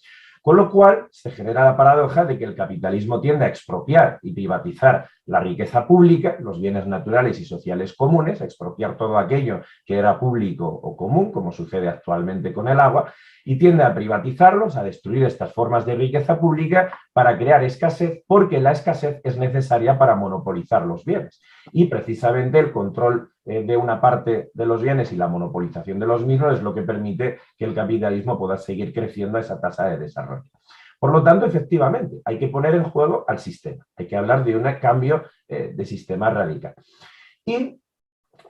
Speaker 2: Con lo cual se genera la paradoja de que el capitalismo tiende a expropiar y privatizar la riqueza pública, los bienes naturales y sociales comunes, a expropiar todo aquello que era público o común, como sucede actualmente con el agua, y tiende a privatizarlos, a destruir estas formas de riqueza pública para crear escasez, porque la escasez es necesaria para monopolizar los bienes. Y precisamente el control de una parte de los bienes y la monopolización de los mismos es lo que permite que el capitalismo pueda seguir creciendo a esa tasa de desarrollo. Por lo tanto, efectivamente, hay que poner en juego al sistema, hay que hablar de un cambio de sistema radical. Y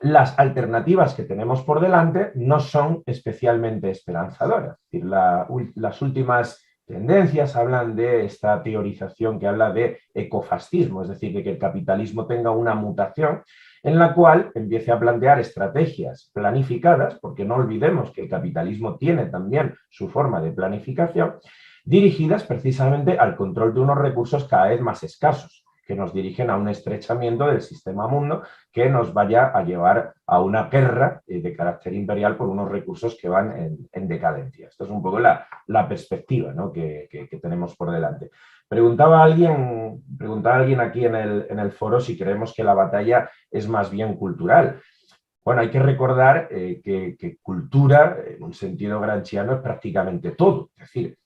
Speaker 2: las alternativas que tenemos por delante no son especialmente esperanzadoras. Es decir, las últimas tendencias hablan de esta teorización que habla de ecofascismo, es decir, de que el capitalismo tenga una mutación en la cual empiece a plantear estrategias planificadas, porque no olvidemos que el capitalismo tiene también su forma de planificación, dirigidas precisamente al control de unos recursos cada vez más escasos, que nos dirigen a un estrechamiento del sistema mundo que nos vaya a llevar a una guerra de carácter imperial por unos recursos que van en decadencia. Esto es un poco la perspectiva, ¿no?, que tenemos por delante. Preguntaba alguien aquí en el foro si creemos que la batalla es más bien cultural. Bueno, hay que recordar que cultura, en un sentido gramsciano, es prácticamente todo. Es decir,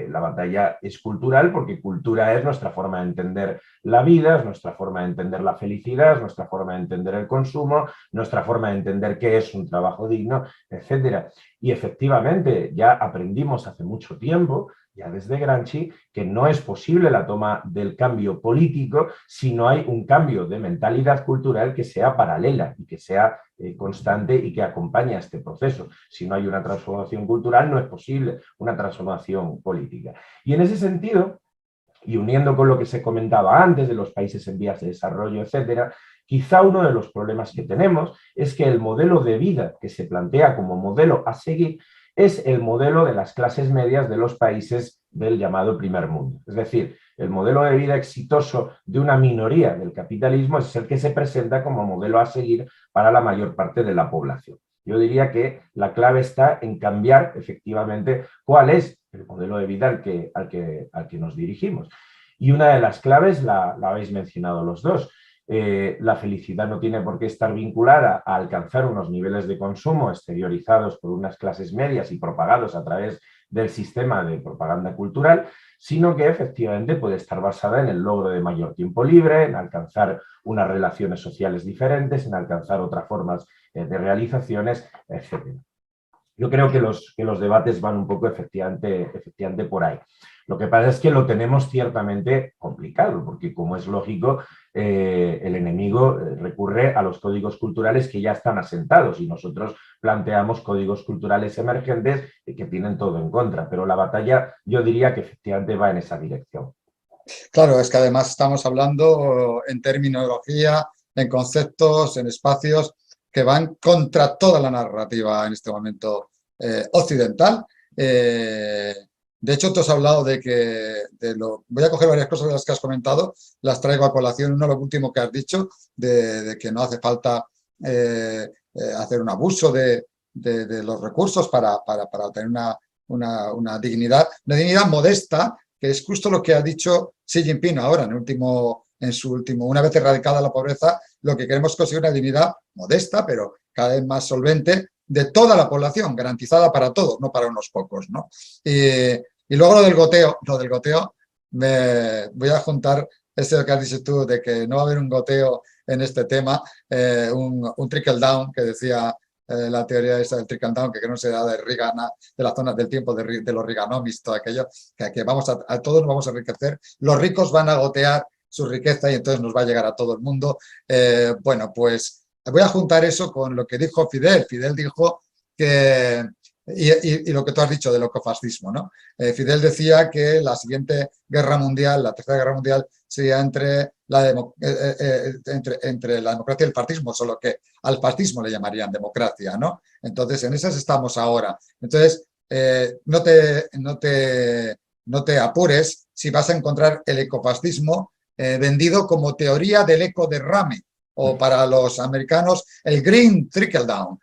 Speaker 2: la batalla es cultural porque cultura es nuestra forma de entender la vida, es nuestra forma de entender la felicidad, es nuestra forma de entender el consumo, nuestra forma de entender qué es un trabajo digno, etc. Y efectivamente ya aprendimos hace mucho tiempo, ya desde Gramsci, que no es posible la toma del cambio político si no hay un cambio de mentalidad cultural que sea paralela y que sea constante y que acompañe a este proceso. Si no hay una transformación cultural, no es posible una transformación política. Y en ese sentido, y uniendo con lo que se comentaba antes de los países en vías de desarrollo, etcétera, quizá uno de los problemas que tenemos es que el modelo de vida que se plantea como modelo a seguir es el modelo de las clases medias de los países del llamado primer mundo. Es decir, el modelo de vida exitoso de una minoría del capitalismo es el que se presenta como modelo a seguir para la mayor parte de la población. Yo diría que la clave está en cambiar efectivamente cuál es el modelo de vida al que nos dirigimos. Y una de las claves la habéis mencionado los dos. La felicidad no tiene por qué estar vinculada a alcanzar unos niveles de consumo exteriorizados por unas clases medias y propagados a través del sistema de propaganda cultural, sino que efectivamente puede estar basada en el logro de mayor tiempo libre, en alcanzar unas relaciones sociales diferentes, en alcanzar otras formas de realizaciones, etc. Yo creo que los debates van un poco efectivamente por ahí. Lo que pasa es que lo tenemos ciertamente complicado, porque como es lógico, el enemigo recurre a los códigos culturales que ya están asentados y nosotros planteamos códigos culturales emergentes que tienen todo en contra, pero la batalla yo diría que efectivamente va en esa dirección.
Speaker 1: Claro, es que además estamos hablando en terminología, en conceptos, en espacios que van contra toda la narrativa en este momento occidental. De hecho, tú has hablado de que voy a coger varias cosas de las que has comentado, las traigo a colación. Uno, lo último que has dicho, de que no hace falta hacer un abuso de los recursos para tener una dignidad modesta, que es justo lo que ha dicho Xi Jinping ahora, una vez erradicada la pobreza, lo que queremos es conseguir una dignidad modesta, pero cada vez más solvente, de toda la población, garantizada para todos, no para unos pocos, ¿no? Y luego lo del goteo, voy a juntar eso que has dicho tú, de que no va a haber un goteo en este tema, un trickle down, que decía la teoría esa del trickle down, que no se da de las zonas del tiempo de los Reaganomics, todo aquello, que vamos a todos nos vamos a enriquecer, los ricos van a gotear su riqueza y entonces nos va a llegar a todo el mundo. Bueno, pues voy a juntar eso con lo que dijo Fidel. Fidel dijo que, y lo que tú has dicho del ecofascismo, ¿no? Fidel decía que la siguiente guerra mundial, la tercera guerra mundial, sería entre la democracia y el fascismo, solo que al fascismo le llamarían democracia, ¿no? Entonces, en esas estamos ahora. Entonces, no te apures si vas a encontrar el ecofascismo vendido como teoría del ecoderrame, o para los americanos el Green Trickle Down,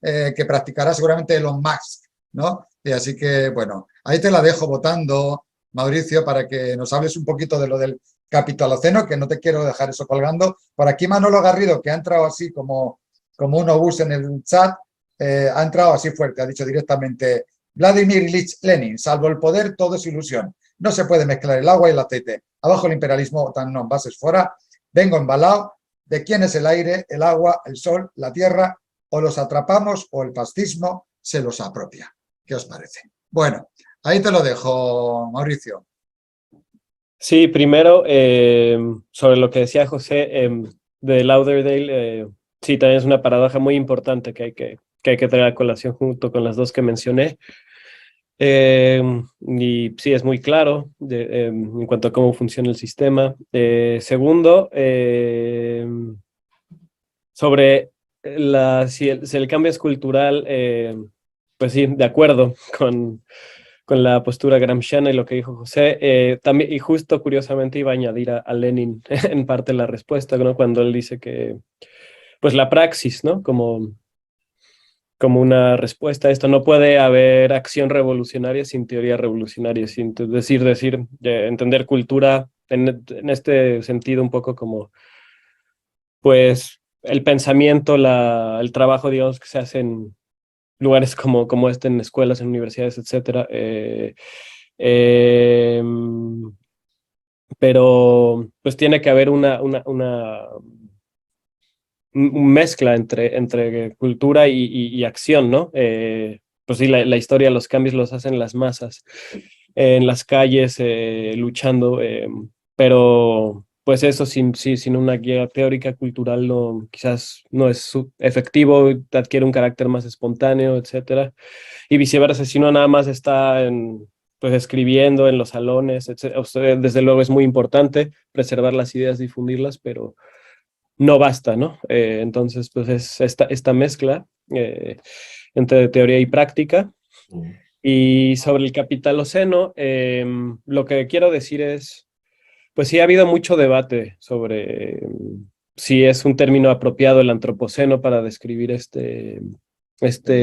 Speaker 1: que practicará seguramente Elon Musk, ¿no? Y así que, bueno, ahí te la dejo votando, Mauricio, para que nos hables un poquito de lo del capitaloceno, que no te quiero dejar eso colgando. Por aquí Manolo Garrido, que ha entrado así como un obús en el chat, ha entrado así fuerte, ha dicho directamente: Vladimir Ilich Lenin, salvo el poder, todo es ilusión. No se puede mezclar el agua y el aceite. Abajo el imperialismo, OTAN no, bases fuera. Vengo embalado. ¿De quién es el aire, el agua, el sol, la tierra? O los atrapamos o el fascismo se los apropia. ¿Qué os parece? Bueno, ahí te lo dejo, Mauricio.
Speaker 3: Sí, primero, sobre lo que decía José de Lauderdale, sí, también es una paradoja muy importante que hay que traer a colación junto con las dos que mencioné. Y sí, es muy claro en cuanto a cómo funciona el sistema. Segundo, sobre si el cambio es cultural, pues sí, de acuerdo con la postura gramsciana y lo que dijo José. También, y justo curiosamente iba a añadir a Lenin en parte la respuesta, ¿no? Cuando él dice que, pues la praxis, ¿no? Como una respuesta a esto. No puede haber acción revolucionaria sin teoría revolucionaria, sin entender cultura en este sentido un poco como, pues, el pensamiento, el trabajo, digamos, que se hace en lugares como este, en escuelas, en universidades, etcétera. Pero pues tiene que haber una mezcla entre cultura y acción, ¿no? Pues sí, la historia, los cambios los hacen las masas, en las calles, luchando, pero pues eso sin una guía teórica cultural quizás no es efectivo, adquiere un carácter más espontáneo, etcétera. Y viceversa, si uno nada más está pues escribiendo en los salones, etcétera. O sea, desde luego es muy importante preservar las ideas, difundirlas, pero no basta, ¿no? Entonces, pues es esta mezcla entre teoría y práctica. Y sobre el capitaloceno, lo que quiero decir es, pues sí ha habido mucho debate sobre si es un término apropiado el antropoceno para describir este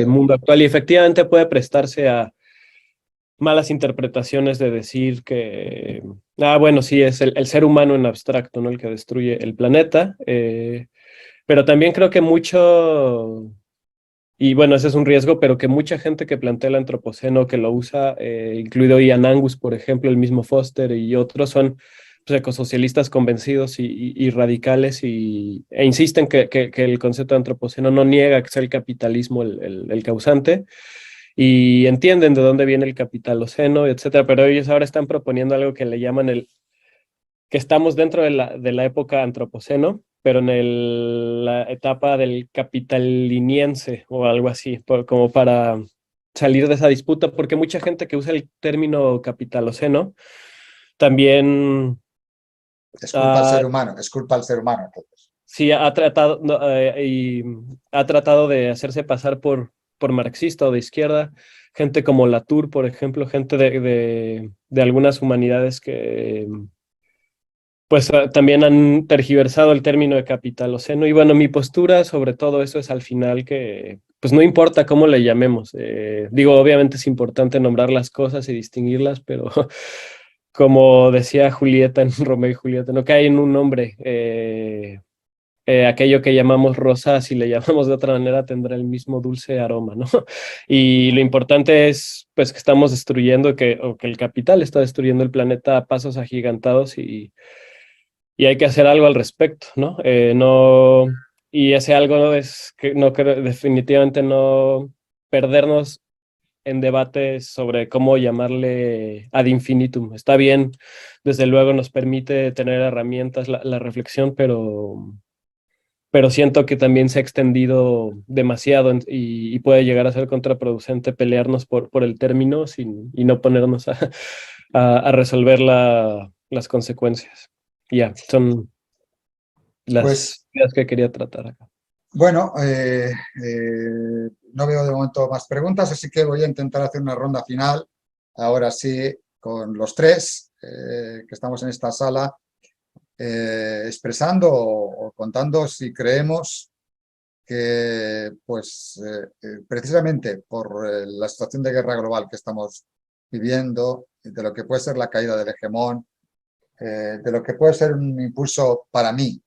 Speaker 3: mundo actual, y efectivamente puede prestarse a malas interpretaciones de decir que, bueno, sí, es el ser humano en abstracto, ¿no? El que destruye el planeta, pero también creo que y bueno, ese es un riesgo, pero que mucha gente que plantea el antropoceno, que lo usa, incluido Ian Angus, por ejemplo, el mismo Foster y otros, son ecosocialistas convencidos y radicales e insisten que el concepto de antropoceno no niega que sea el capitalismo el causante, y entienden de dónde viene el capitaloceno, etcétera, pero ellos ahora están proponiendo algo que le llaman que estamos dentro de la época antropoceno, pero en la etapa del capitaliniense o algo así, como para salir de esa disputa, porque mucha gente que usa el término capitaloceno también
Speaker 1: Es culpa al ser humano, es culpa al ser humano, entonces.
Speaker 3: sí ha tratado, no, ha tratado de hacerse pasar por marxista o de izquierda, gente como Latour, por ejemplo, gente de algunas humanidades que pues también han tergiversado el término de capitaloceno. Y bueno, mi postura sobre todo eso es al final que, pues no importa cómo le llamemos. Digo, obviamente es importante nombrar las cosas y distinguirlas, pero como decía Julieta en Romeo y Julieta, no cae en un nombre. Aquello que llamamos rosa, si le llamamos de otra manera, tendrá el mismo dulce aroma, ¿no? Y lo importante es, pues, que estamos destruyendo, o que el capital está destruyendo el planeta a pasos agigantados y hay que hacer algo al respecto, ¿no? Y ese algo no es que no definitivamente no perdernos en debates sobre cómo llamarle ad infinitum. Está bien, desde luego nos permite tener herramientas la reflexión, pero siento que también se ha extendido demasiado y puede llegar a ser contraproducente pelearnos por el término y no ponernos a resolver las consecuencias. Ya, son
Speaker 1: Pues
Speaker 3: las ideas que quería tratar acá.
Speaker 1: bueno, no veo de momento más preguntas, así que voy a intentar hacer una ronda final, ahora sí, con los tres que estamos en esta sala, expresando o contando si creemos que, pues, precisamente por la situación de guerra global que estamos viviendo, de lo que puede ser la caída del hegemón, de lo que puede ser un impulso para mí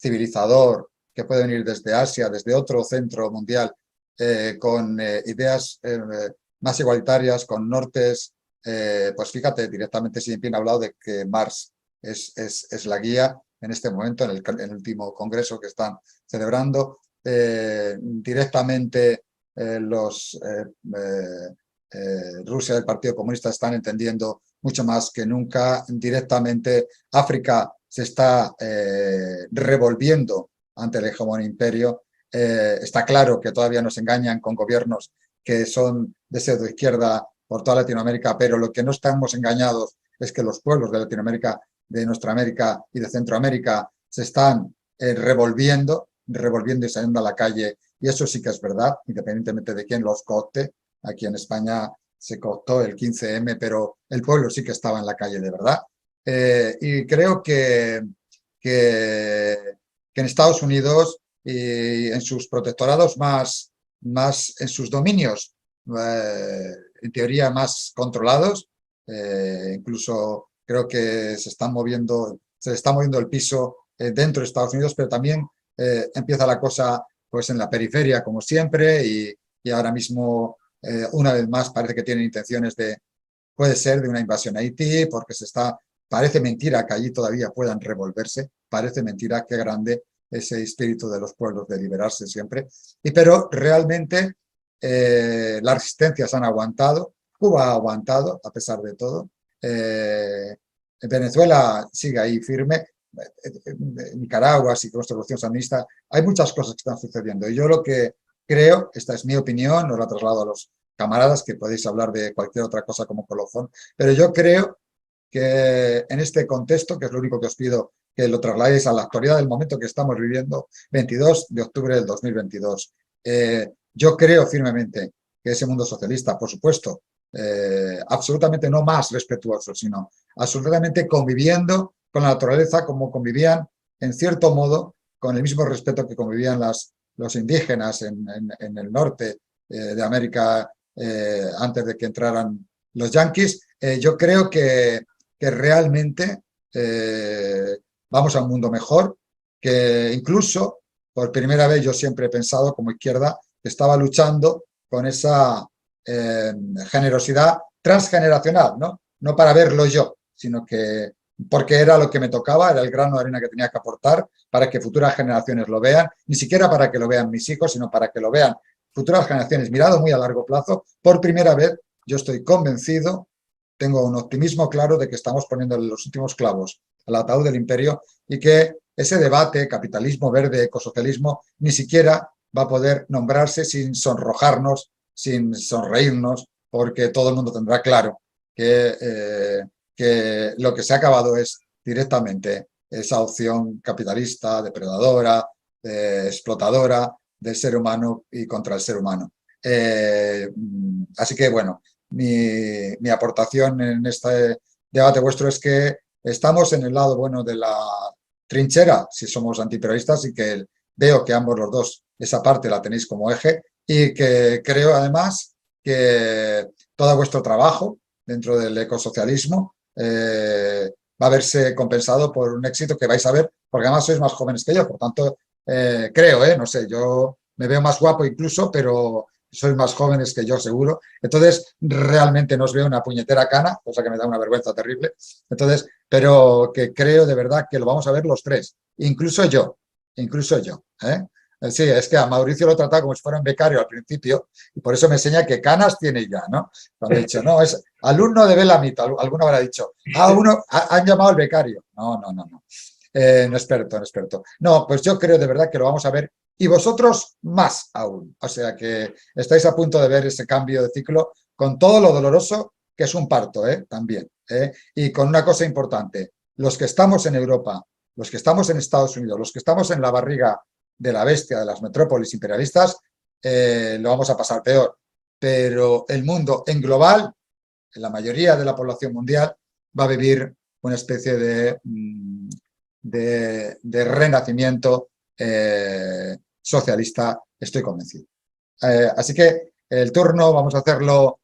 Speaker 1: civilizador que puede venir desde Asia, desde otro centro mundial, con ideas más igualitarias, con nortes, pues fíjate, directamente Xi Jinping ha hablado de que Marx es la guía en este momento, en el último congreso que están celebrando. Directamente Rusia, el Partido Comunista, están entendiendo mucho más que nunca. Directamente África se está revolviendo ante el hegemón imperio. Está claro que todavía nos engañan con gobiernos que son de pseudoizquierda por toda Latinoamérica, pero lo que no estamos engañados es que los pueblos de Latinoamérica, de nuestra América y de Centroamérica se están revolviendo y saliendo a la calle, y eso sí que es verdad, independientemente de quién los coopte. Aquí en España se cooptó el 15M, pero el pueblo sí que estaba en la calle de verdad. Y creo que en Estados Unidos y en sus protectorados más en sus dominios, en teoría más controlados, incluso creo que se está moviendo el piso dentro de Estados Unidos, pero también empieza la cosa pues en la periferia, como siempre, y ahora mismo, una vez más, parece que tienen intenciones puede ser de una invasión a Haití, porque parece mentira que allí todavía puedan revolverse, parece mentira qué grande ese espíritu de los pueblos de liberarse siempre, pero realmente las resistencias han aguantado, Cuba ha aguantado a pesar de todo, Venezuela sigue ahí firme, Nicaragua, sí, construcción sandinista, hay muchas cosas que están sucediendo, y yo lo que creo, esta es mi opinión, os la traslado a los camaradas, que podéis hablar de cualquier otra cosa como colofón, pero yo creo que en este contexto, que es lo único que os pido que lo trasladéis a la actualidad del momento que estamos viviendo, 22 de octubre del 2022, yo creo firmemente que ese mundo socialista, por supuesto, absolutamente no más respetuoso, sino absolutamente conviviendo con la naturaleza como convivían, en cierto modo, con el mismo respeto que convivían los indígenas en el norte de América antes de que entraran los yanquis. Yo creo que realmente vamos a un mundo mejor, que incluso por primera vez yo siempre he pensado como izquierda que estaba luchando con esa generosidad transgeneracional, ¿no? No para verlo yo, sino que porque era lo que me tocaba, era el grano de arena que tenía que aportar para que futuras generaciones lo vean, ni siquiera para que lo vean mis hijos, sino para que lo vean futuras generaciones, mirado muy a largo plazo. Por primera vez yo estoy convencido, tengo un optimismo claro de que estamos poniendo los últimos clavos al ataúd del imperio y que ese debate, capitalismo verde, ecosocialismo, ni siquiera va a poder nombrarse sin sonrojarnos, sin sonreírnos, porque todo el mundo tendrá claro que lo que se ha acabado es directamente esa opción capitalista, depredadora, explotadora del ser humano y contra el ser humano. Así que, bueno, mi aportación en este debate vuestro es que estamos en el lado bueno de la trinchera, si somos antiimperialistas, y que veo que ambos los dos esa parte la tenéis como eje y que creo además que todo vuestro trabajo dentro del ecosocialismo va a verse compensado por un éxito que vais a ver, porque además sois más jóvenes que yo, por tanto, creo, no sé, yo me veo más guapo incluso, pero sois más jóvenes que yo seguro, entonces realmente no os veo una puñetera cana, cosa que me da una vergüenza terrible, entonces, pero que creo de verdad que lo vamos a ver los tres, incluso yo, ¿eh? Sí, es que a Mauricio lo trataba como si fuera un becario al principio y por eso me enseña que canas tiene ya, ¿no? Cuando he dicho, no, es alumno de Belamit, alguno habrá dicho, han llamado al becario. No. No experto. No, pues yo creo de verdad que lo vamos a ver y vosotros más aún. O sea que estáis a punto de ver ese cambio de ciclo con todo lo doloroso que es un parto, también. Y con una cosa importante, los que estamos en Europa, los que estamos en Estados Unidos, los que estamos en la barriga de la bestia de las metrópolis imperialistas, lo vamos a pasar peor. Pero el mundo en global, la mayoría de la población mundial, va a vivir una especie de renacimiento socialista, estoy convencido. Así que el turno vamos a hacerlo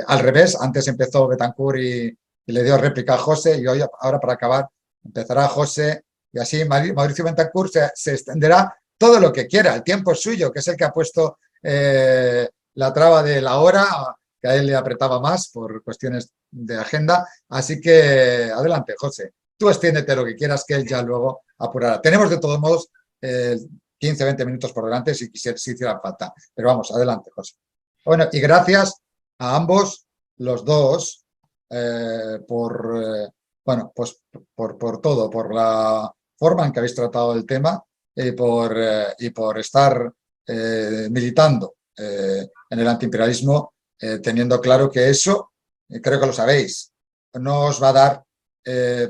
Speaker 1: al revés. Antes empezó Betancourt y le dio réplica a José y hoy, ahora para acabar, empezará José y así Mauricio Betancourt se extenderá todo lo que quiera. El tiempo es suyo, que es el que ha puesto la traba de la hora, que a él le apretaba más por cuestiones de agenda. Así que adelante, José. Tú extiéndete lo que quieras, que él ya luego apurará. Tenemos de todos modos 15, 20 minutos por delante si hiciera falta. Pero vamos, adelante, José. Bueno, y gracias a ambos, los dos, por todo, por la forma en que habéis tratado el tema y por estar militando en el antiimperialismo, teniendo claro que eso, creo que lo sabéis, no os va a dar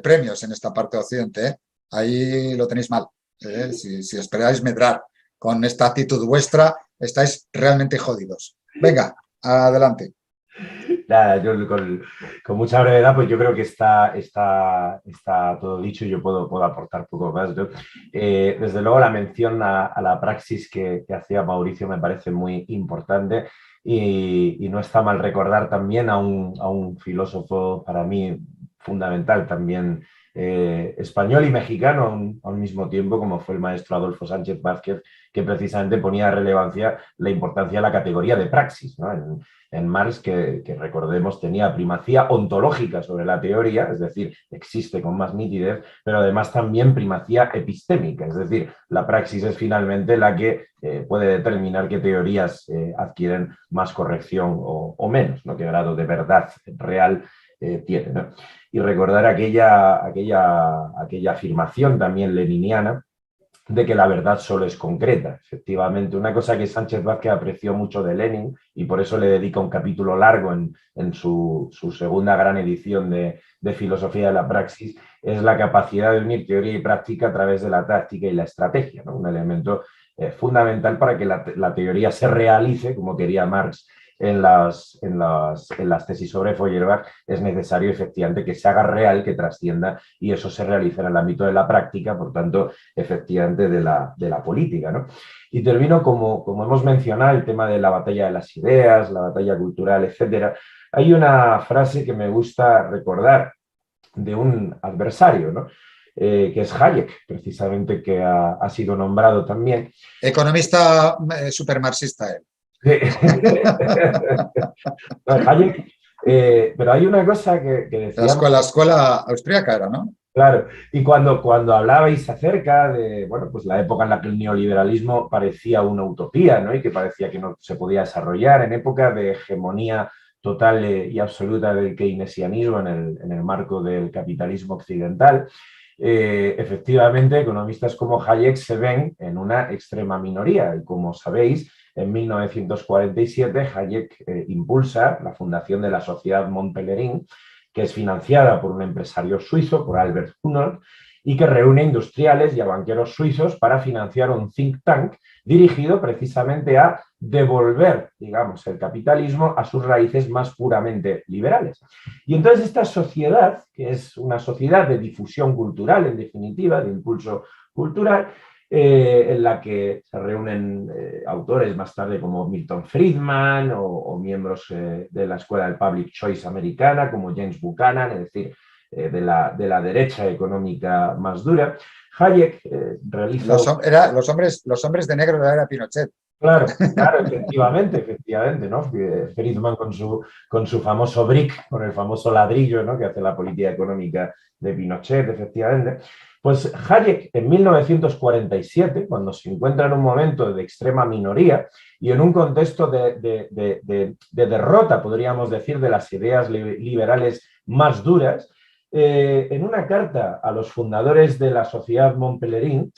Speaker 1: premios en esta parte de Occidente. Ahí lo tenéis mal. Si esperáis medrar con esta actitud vuestra, estáis realmente jodidos. Venga, adelante.
Speaker 2: Nada, yo con mucha brevedad, pues yo creo que está todo dicho y yo puedo aportar poco más, ¿no? Desde luego la mención a la praxis que hacía Mauricio me parece muy importante y no está mal recordar también a un filósofo para mí fundamental también español y mexicano a un mismo tiempo, como fue el maestro Adolfo Sánchez Vázquez, que precisamente ponía relevancia la importancia de la categoría de praxis, ¿no? En Marx, que recordemos tenía primacía ontológica sobre la teoría, es decir, existe con más nitidez, pero además también primacía epistémica, es decir, la praxis es finalmente la que puede determinar qué teorías adquieren más corrección o menos, ¿no? Qué grado de verdad real tiene, ¿no? Y recordar aquella afirmación también leniniana de que la verdad solo es concreta. Efectivamente, una cosa que Sánchez Vázquez apreció mucho de Lenin y por eso le dedica un capítulo largo en su segunda gran edición de Filosofía de la Praxis, es la capacidad de unir teoría y práctica a través de la táctica y la estrategia, ¿no? Un elemento fundamental para que la teoría se realice, como quería Marx en las tesis sobre Feuerbach, es necesario efectivamente que se haga real, que trascienda, y eso se realiza en el ámbito de la práctica, por tanto, efectivamente de la política, ¿no? Y termino, como hemos mencionado, el tema de la batalla de las ideas, la batalla cultural, etcétera. Hay una frase que me gusta recordar de un adversario, ¿no? Que es Hayek, precisamente, que ha sido nombrado también.
Speaker 1: Economista supermarxista él.
Speaker 2: Hayek Pero hay una cosa que decíamos.
Speaker 1: La escuela austríaca era, ¿no?
Speaker 2: Claro, y cuando hablabais acerca de, bueno, pues la época en la que el neoliberalismo parecía una utopía, ¿no? Y que parecía que no se podía desarrollar, en época de hegemonía total y absoluta del keynesianismo en el marco del capitalismo occidental, efectivamente, economistas como Hayek se ven en una extrema minoría. Y como sabéis, en 1947 Hayek impulsa la fundación de la Sociedad Mont Pelerin, que es financiada por un empresario suizo, por Albert Hunold, y que reúne industriales y a banqueros suizos para financiar un think tank dirigido precisamente a devolver, digamos, el capitalismo a sus raíces más puramente liberales. Y entonces esta sociedad, que es una sociedad de difusión cultural, en definitiva, de impulso cultural, en la que se reúnen autores más tarde como Milton Friedman o miembros de la escuela del Public Choice americana como James Buchanan, es decir, de la derecha económica más dura. Hayek realiza...
Speaker 1: Los hombres de negro de la era Pinochet.
Speaker 2: Claro, claro, efectivamente, ¿no? Friedman con su famoso brick, con el famoso ladrillo, ¿no? Que hace la política económica de Pinochet, efectivamente. Pues Hayek, en 1947, cuando se encuentra en un momento de extrema minoría y en un contexto de derrota, podríamos decir, de las ideas liberales más duras, en una carta a los fundadores de la Sociedad Mont Pelerin,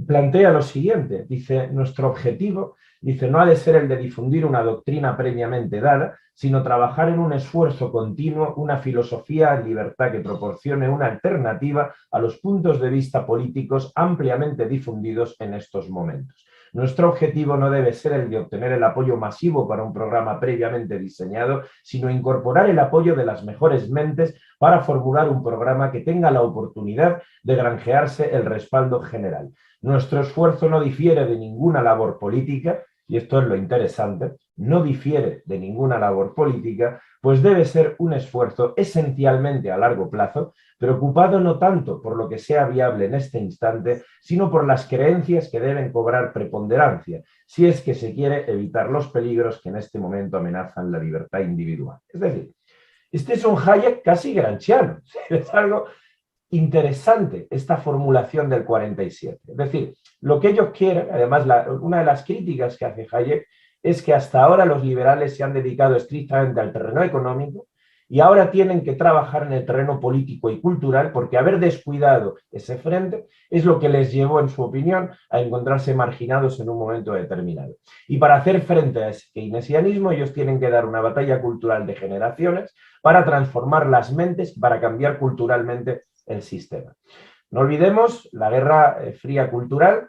Speaker 2: plantea lo siguiente, dice, nuestro objetivo, dice, no ha de ser el de difundir una doctrina previamente dada, sino trabajar en un esfuerzo continuo, una filosofía en libertad que proporcione una alternativa a los puntos de vista políticos ampliamente difundidos en estos momentos. Nuestro objetivo no debe ser el de obtener el apoyo masivo para un programa previamente diseñado, sino incorporar el apoyo de las mejores mentes para formular un programa que tenga la oportunidad de granjearse el respaldo general. Nuestro esfuerzo no difiere de ninguna labor política, y esto es lo interesante, no difiere de ninguna labor política, pues debe ser un esfuerzo esencialmente a largo plazo, preocupado no tanto por lo que sea viable en este instante, sino por las creencias que deben cobrar preponderancia, si es que se quiere evitar los peligros que en este momento amenazan la libertad individual. Es decir, este es un Hayek casi gramsciano, es algo interesante esta formulación del 47. Es decir, lo que ellos quieren, además una de las críticas que hace Hayek es que hasta ahora los liberales se han dedicado estrictamente al terreno económico y ahora tienen que trabajar en el terreno político y cultural porque haber descuidado ese frente es lo que les llevó, en su opinión, a encontrarse marginados en un momento determinado. Y para hacer frente a ese keynesianismo ellos tienen que dar una batalla cultural de generaciones para transformar las mentes, para cambiar culturalmente el sistema. No olvidemos la guerra fría cultural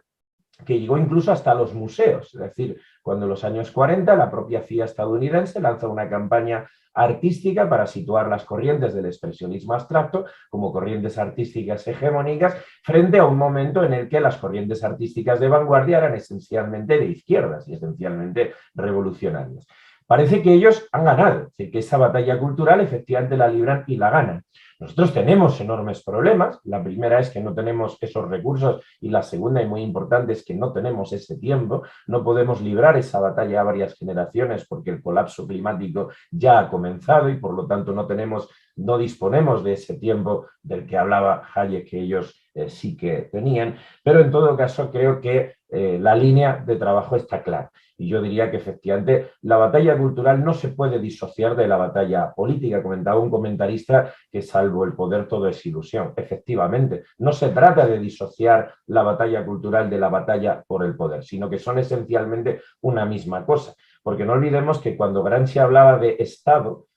Speaker 2: que llegó incluso hasta los museos, es decir, cuando en los años 40 la propia CIA estadounidense lanza una campaña artística para situar las corrientes del expresionismo abstracto como corrientes artísticas hegemónicas frente a un momento en el que las corrientes artísticas de vanguardia eran esencialmente de izquierdas y esencialmente revolucionarias. Parece que ellos han ganado, es decir, que esa batalla cultural efectivamente la libran y la ganan. Nosotros tenemos enormes problemas. La primera es que no tenemos esos recursos y la segunda y muy importante es que no tenemos ese tiempo. No podemos librar esa batalla a varias generaciones porque el colapso climático ya ha comenzado y por lo tanto no disponemos de ese tiempo del que hablaba Hayek que ellos sí que tenían. Pero en todo caso creo que la línea de trabajo está clara. Y yo diría que efectivamente la batalla cultural no se puede disociar de la batalla política. Comentaba un comentarista que salvo el poder todo es ilusión. Efectivamente, no se trata de disociar la batalla cultural de la batalla por el poder, sino que son esencialmente una misma cosa. Porque no olvidemos que cuando Gramsci hablaba de Estado,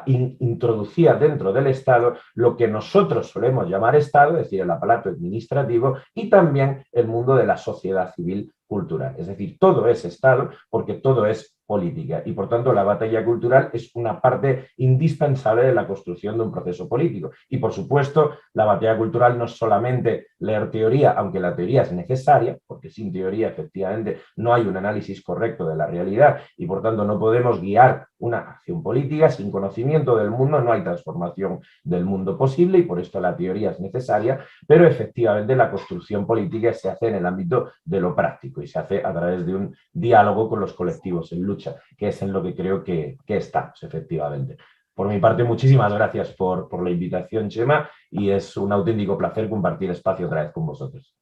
Speaker 2: introducía dentro del Estado lo que nosotros solemos llamar Estado, es decir, el aparato administrativo y también el mundo de la sociedad civil cultural. Es decir, todo es Estado porque todo es política y por tanto la batalla cultural es una parte indispensable de la construcción de un proceso político. Y por supuesto la batalla cultural no es solamente leer teoría, aunque la teoría es necesaria, porque sin teoría efectivamente no hay un análisis correcto de la realidad y por tanto no podemos guiar una acción política. Sin conocimiento del mundo no hay transformación del mundo posible y por esto la teoría es necesaria, pero efectivamente la construcción política se hace en el ámbito de lo práctico y se hace a través de un diálogo con los colectivos en lucha, que es en lo que creo que estamos, efectivamente. Por mi parte, muchísimas gracias por la invitación, Chema, y es un auténtico placer compartir espacio otra vez con vosotros.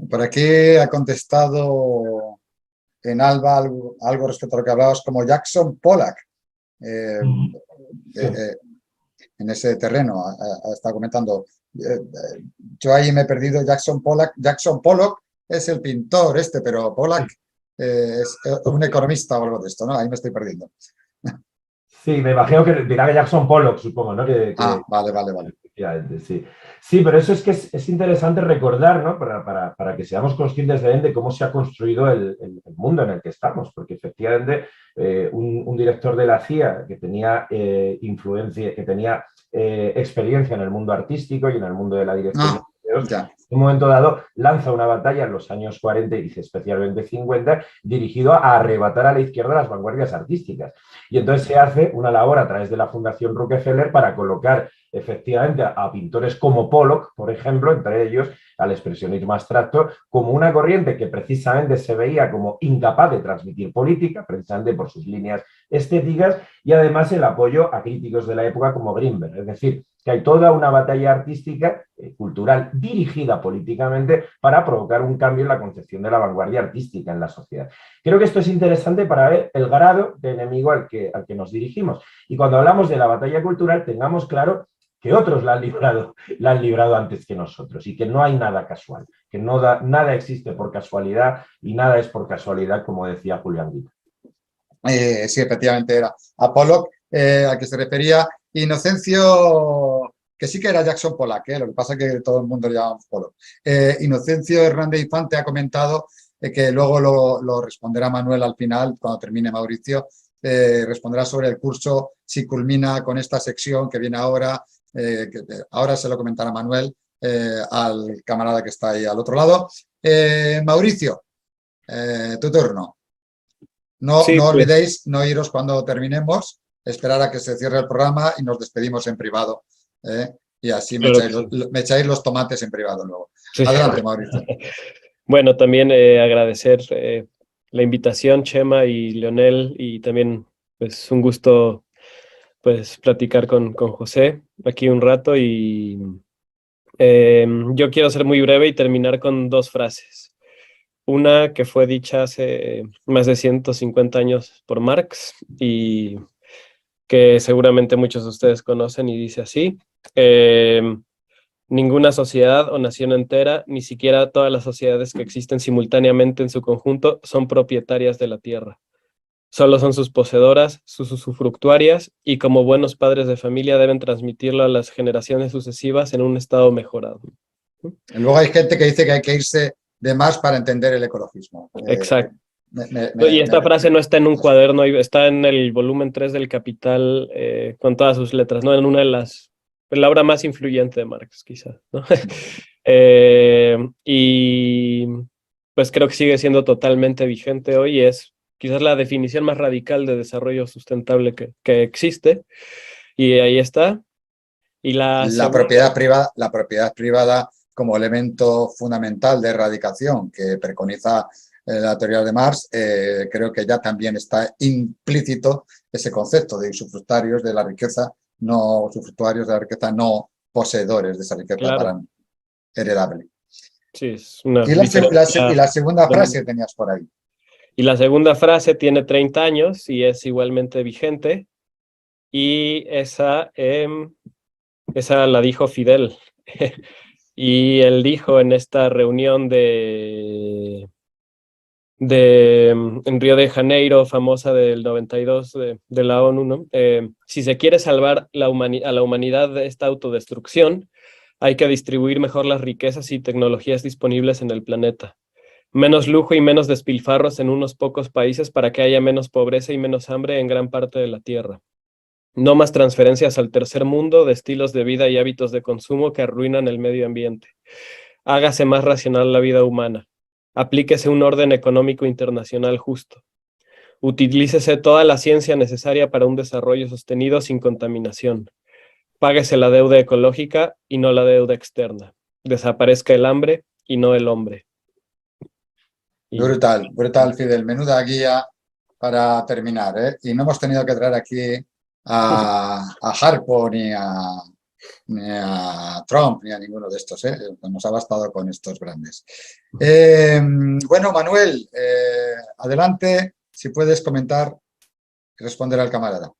Speaker 1: Por aquí ha contestado en Alba algo respecto a lo que hablabas como Jackson Pollock.
Speaker 2: Sí.
Speaker 1: En ese terreno, está comentando. Yo ahí me he perdido Jackson Pollock. Jackson Pollock es el pintor pero Pollock es un economista o algo de esto, ¿no? Ahí me estoy perdiendo.
Speaker 2: Sí, me imagino que dirá que Jackson Pollock, supongo, ¿no?
Speaker 1: Vale.
Speaker 2: Efectivamente, sí. Sí, pero eso es que es interesante recordar, ¿no? Para que seamos conscientes de cómo se ha construido el mundo en el que estamos, porque efectivamente un director de la CIA que tenía influencia, que tenía experiencia en el mundo artístico y en el mundo de la dirección de museos,
Speaker 1: Ya.
Speaker 2: en un momento dado lanza una batalla en los años 40 y especialmente 50, dirigido a arrebatar a la izquierda las vanguardias artísticas. Y entonces se hace una labor a través de la Fundación Rockefeller para colocar efectivamente a pintores como Pollock, por ejemplo, entre ellos al expresionismo abstracto, como una corriente que precisamente se veía como incapaz de transmitir política, precisamente por sus líneas estéticas, y además el apoyo a críticos de la época como Greenberg. Es decir, que hay toda una batalla artística, cultural, dirigida políticamente para provocar un cambio en la concepción de la vanguardia artística en la sociedad. Creo que esto es interesante para ver el grado de enemigo al que nos dirigimos. Y cuando hablamos de la batalla cultural, tengamos claro que otros la han librado antes que nosotros y que no hay nada casual, que nada existe por casualidad y nada es por casualidad, como decía Julián Guita.
Speaker 1: Sí, efectivamente era a Pollock, al que se refería Inocencio, que sí que era Jackson Pollock, lo que pasa es que todo el mundo le llamamos Pollock. Inocencio Hernández Infante ha comentado que luego lo responderá Manuel al final, cuando termine Mauricio, responderá sobre el curso, si culmina con esta sección que viene ahora, que ahora se lo comentará Manuel al camarada que está ahí al otro lado. Mauricio, tu turno. No olvidéis no iros cuando terminemos, esperar a que se cierre el programa y nos despedimos en privado. Y así me echáis los tomates en privado luego. Sí. Adelante, Mauricio.
Speaker 3: Bueno, también agradecer la invitación, Chema y Leonel, y también pues un gusto pues platicar con José aquí un rato y yo quiero ser muy breve y terminar con dos frases. Una que fue dicha hace más de 150 años por Marx y que seguramente muchos de ustedes conocen y dice así, ninguna sociedad o nación entera, ni siquiera todas las sociedades que existen simultáneamente en su conjunto, son propietarias de la tierra. Solo son sus poseedoras, sus usufructuarias y como buenos padres de familia deben transmitirlo a las generaciones sucesivas en un estado mejorado.
Speaker 1: Luego hay gente que dice que hay que irse de más para entender el ecologismo.
Speaker 3: Exacto. Y esta frase no está en un cuaderno, está en el volumen 3 del Capital con todas sus letras, ¿no? En una de la obra más influyente de Marx, quizás, ¿no? Y pues creo que sigue siendo totalmente vigente hoy y es quizás la definición más radical de desarrollo sustentable que existe. Y ahí está. Y
Speaker 1: la propiedad privada como elemento fundamental de erradicación que preconiza la teoría de Marx, creo que ya también está implícito ese concepto de usufructuarios de la riqueza, no usufructuarios de la riqueza, no poseedores de esa riqueza, claro, para heredable.
Speaker 3: Sí, es una
Speaker 1: y la segunda frase que tenías por ahí.
Speaker 3: Y la segunda frase tiene 30 años y es igualmente vigente. Y esa la dijo Fidel. Y él dijo en esta reunión en Río de Janeiro, famosa del 92 de la ONU, ¿no? Si se quiere salvar a la humanidad de esta autodestrucción, hay que distribuir mejor las riquezas y tecnologías disponibles en el planeta. Menos lujo y menos despilfarros en unos pocos países para que haya menos pobreza y menos hambre en gran parte de la Tierra. No más transferencias al tercer mundo de estilos de vida y hábitos de consumo que arruinan el medio ambiente. Hágase más racional la vida humana. Aplíquese un orden económico internacional justo. Utilícese toda la ciencia necesaria para un desarrollo sostenido sin contaminación. Páguese la deuda ecológica y no la deuda externa. Desaparezca el hambre y no el hombre.
Speaker 1: Brutal, Fidel. Menuda guía para terminar, ¿eh? Y no hemos tenido que traer aquí a Harpo ni a Trump ni a ninguno de estos, ¿eh? Nos ha bastado con estos grandes. Bueno, Manuel, adelante, si puedes comentar y responder al camarada.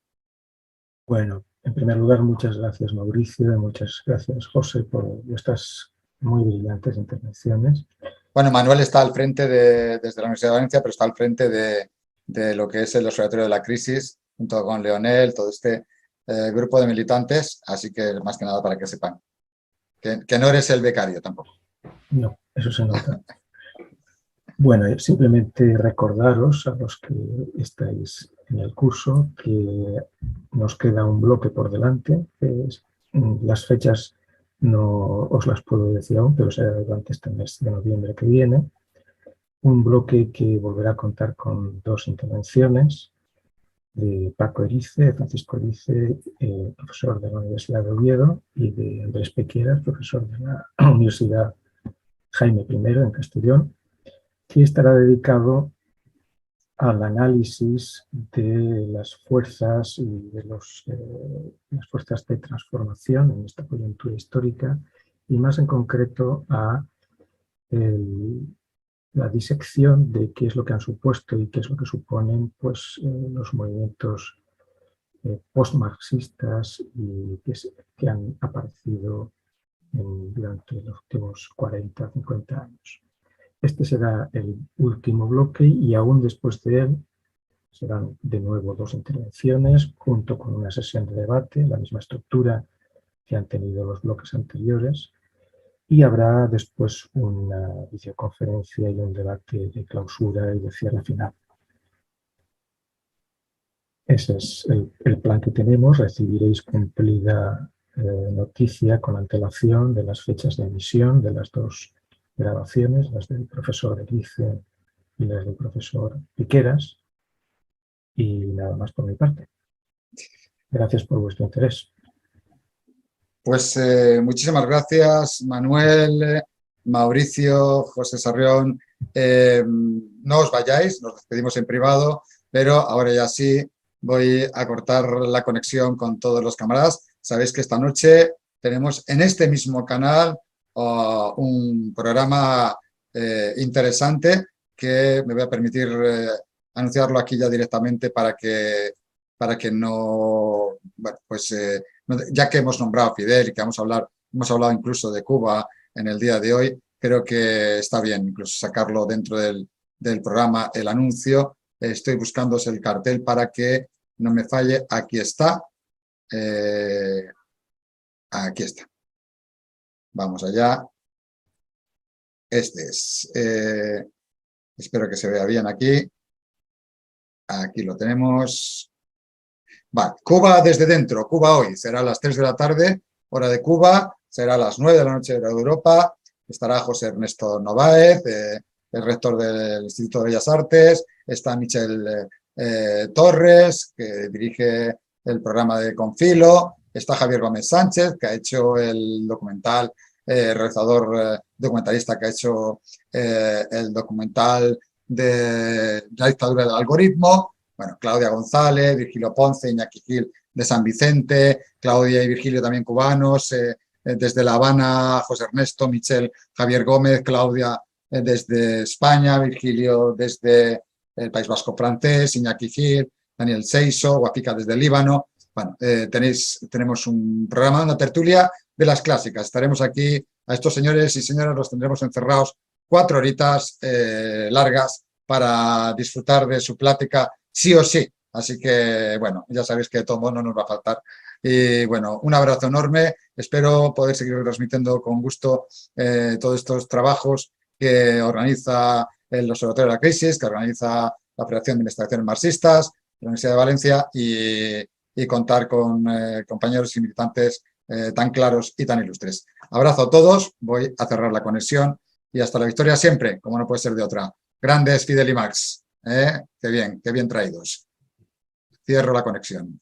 Speaker 4: Bueno, en primer lugar, muchas gracias, Mauricio, y muchas gracias, José, por vuestras muy brillantes intervenciones.
Speaker 1: Bueno, Manuel está al frente desde la Universidad de Valencia, pero está al frente de lo que es el Observatorio de la Crisis, junto con Leonel, todo este grupo de militantes, así que más que nada para que sepan que no eres el becario tampoco.
Speaker 4: No, eso se nota. Bueno, simplemente recordaros a los que estáis en el curso que nos queda un bloque por delante. Las fechas no os las puedo decir aún, pero será durante este mes de noviembre que viene. Un bloque que volverá a contar con 2 intervenciones de Paco Erice, Francisco Erice, profesor de la Universidad de Oviedo, y de Andrés Pequeras, profesor de la Universidad Jaime I en Castellón, que estará dedicado al análisis de las fuerzas y de las fuerzas de transformación en esta coyuntura histórica, y más en concreto a la disección de qué es lo que han supuesto y qué es lo que suponen pues, los movimientos post-marxistas y que han aparecido durante los últimos 40, 50 años. Este será el último bloque y aún después de él serán de nuevo 2 intervenciones junto con una sesión de debate, la misma estructura que han tenido los bloques anteriores, y habrá después una videoconferencia y un debate de clausura y de cierre final. Ese es el plan que tenemos. Recibiréis cumplida noticia con antelación de las fechas de emisión de las 2 grabaciones, las del profesor Erice y las del profesor Piqueras, y nada más por mi parte. Gracias por vuestro interés.
Speaker 1: Pues muchísimas gracias, Manuel, Mauricio, José Sarrión. No os vayáis, nos despedimos en privado, pero ahora ya sí voy a cortar la conexión con todos los camaradas. Sabéis que esta noche tenemos en este mismo canal un programa interesante que me voy a permitir anunciarlo aquí ya directamente para que no, bueno, pues ya que hemos nombrado a Fidel y que hemos hablado incluso de Cuba en el día de hoy, creo que está bien incluso sacarlo dentro del programa, el anuncio. Estoy buscándose el cartel para que no me falle. Aquí está. Aquí está. Vamos allá. Este es. Espero que se vea bien aquí. Aquí lo tenemos. Vale, Cuba desde dentro, Cuba hoy, será a las 3 de la tarde, hora de Cuba, será a las 9 de la noche de Europa, estará José Ernesto Nováez, el rector del Instituto de Bellas Artes, está Michel Torres, que dirige el programa de Confilo, está Javier Gómez Sánchez, que ha hecho el documental, realizador documentalista que ha hecho el documental de la dictadura del algoritmo. Bueno, Claudia González, Virgilio Ponce, Iñaki Gil de San Vicente, Claudia y Virgilio también cubanos, desde La Habana, José Ernesto, Michel, Javier Gómez, Claudia desde España, Virgilio desde el País Vasco francés, Iñaki Gil, Daniel Seiso, Guapica desde el Líbano. Bueno, tenemos un programa, una tertulia de las clásicas. Estaremos aquí, a estos señores y señoras los tendremos encerrados 4 horitas largas para disfrutar de su plática sí o sí. Así que, bueno, ya sabéis que todo no nos va a faltar. Y bueno, un abrazo enorme. Espero poder seguir transmitiendo con gusto todos estos trabajos que organiza el Observatorio de la Crisis, que organiza la Federación de Investigaciones Marxistas, la Universidad de Valencia y contar con compañeros y militantes tan claros y tan ilustres. Abrazo a todos. Voy a cerrar la conexión y hasta la victoria siempre, como no puede ser de otra. Grandes Fidel y Marx. Qué bien traídos. Cierro la conexión.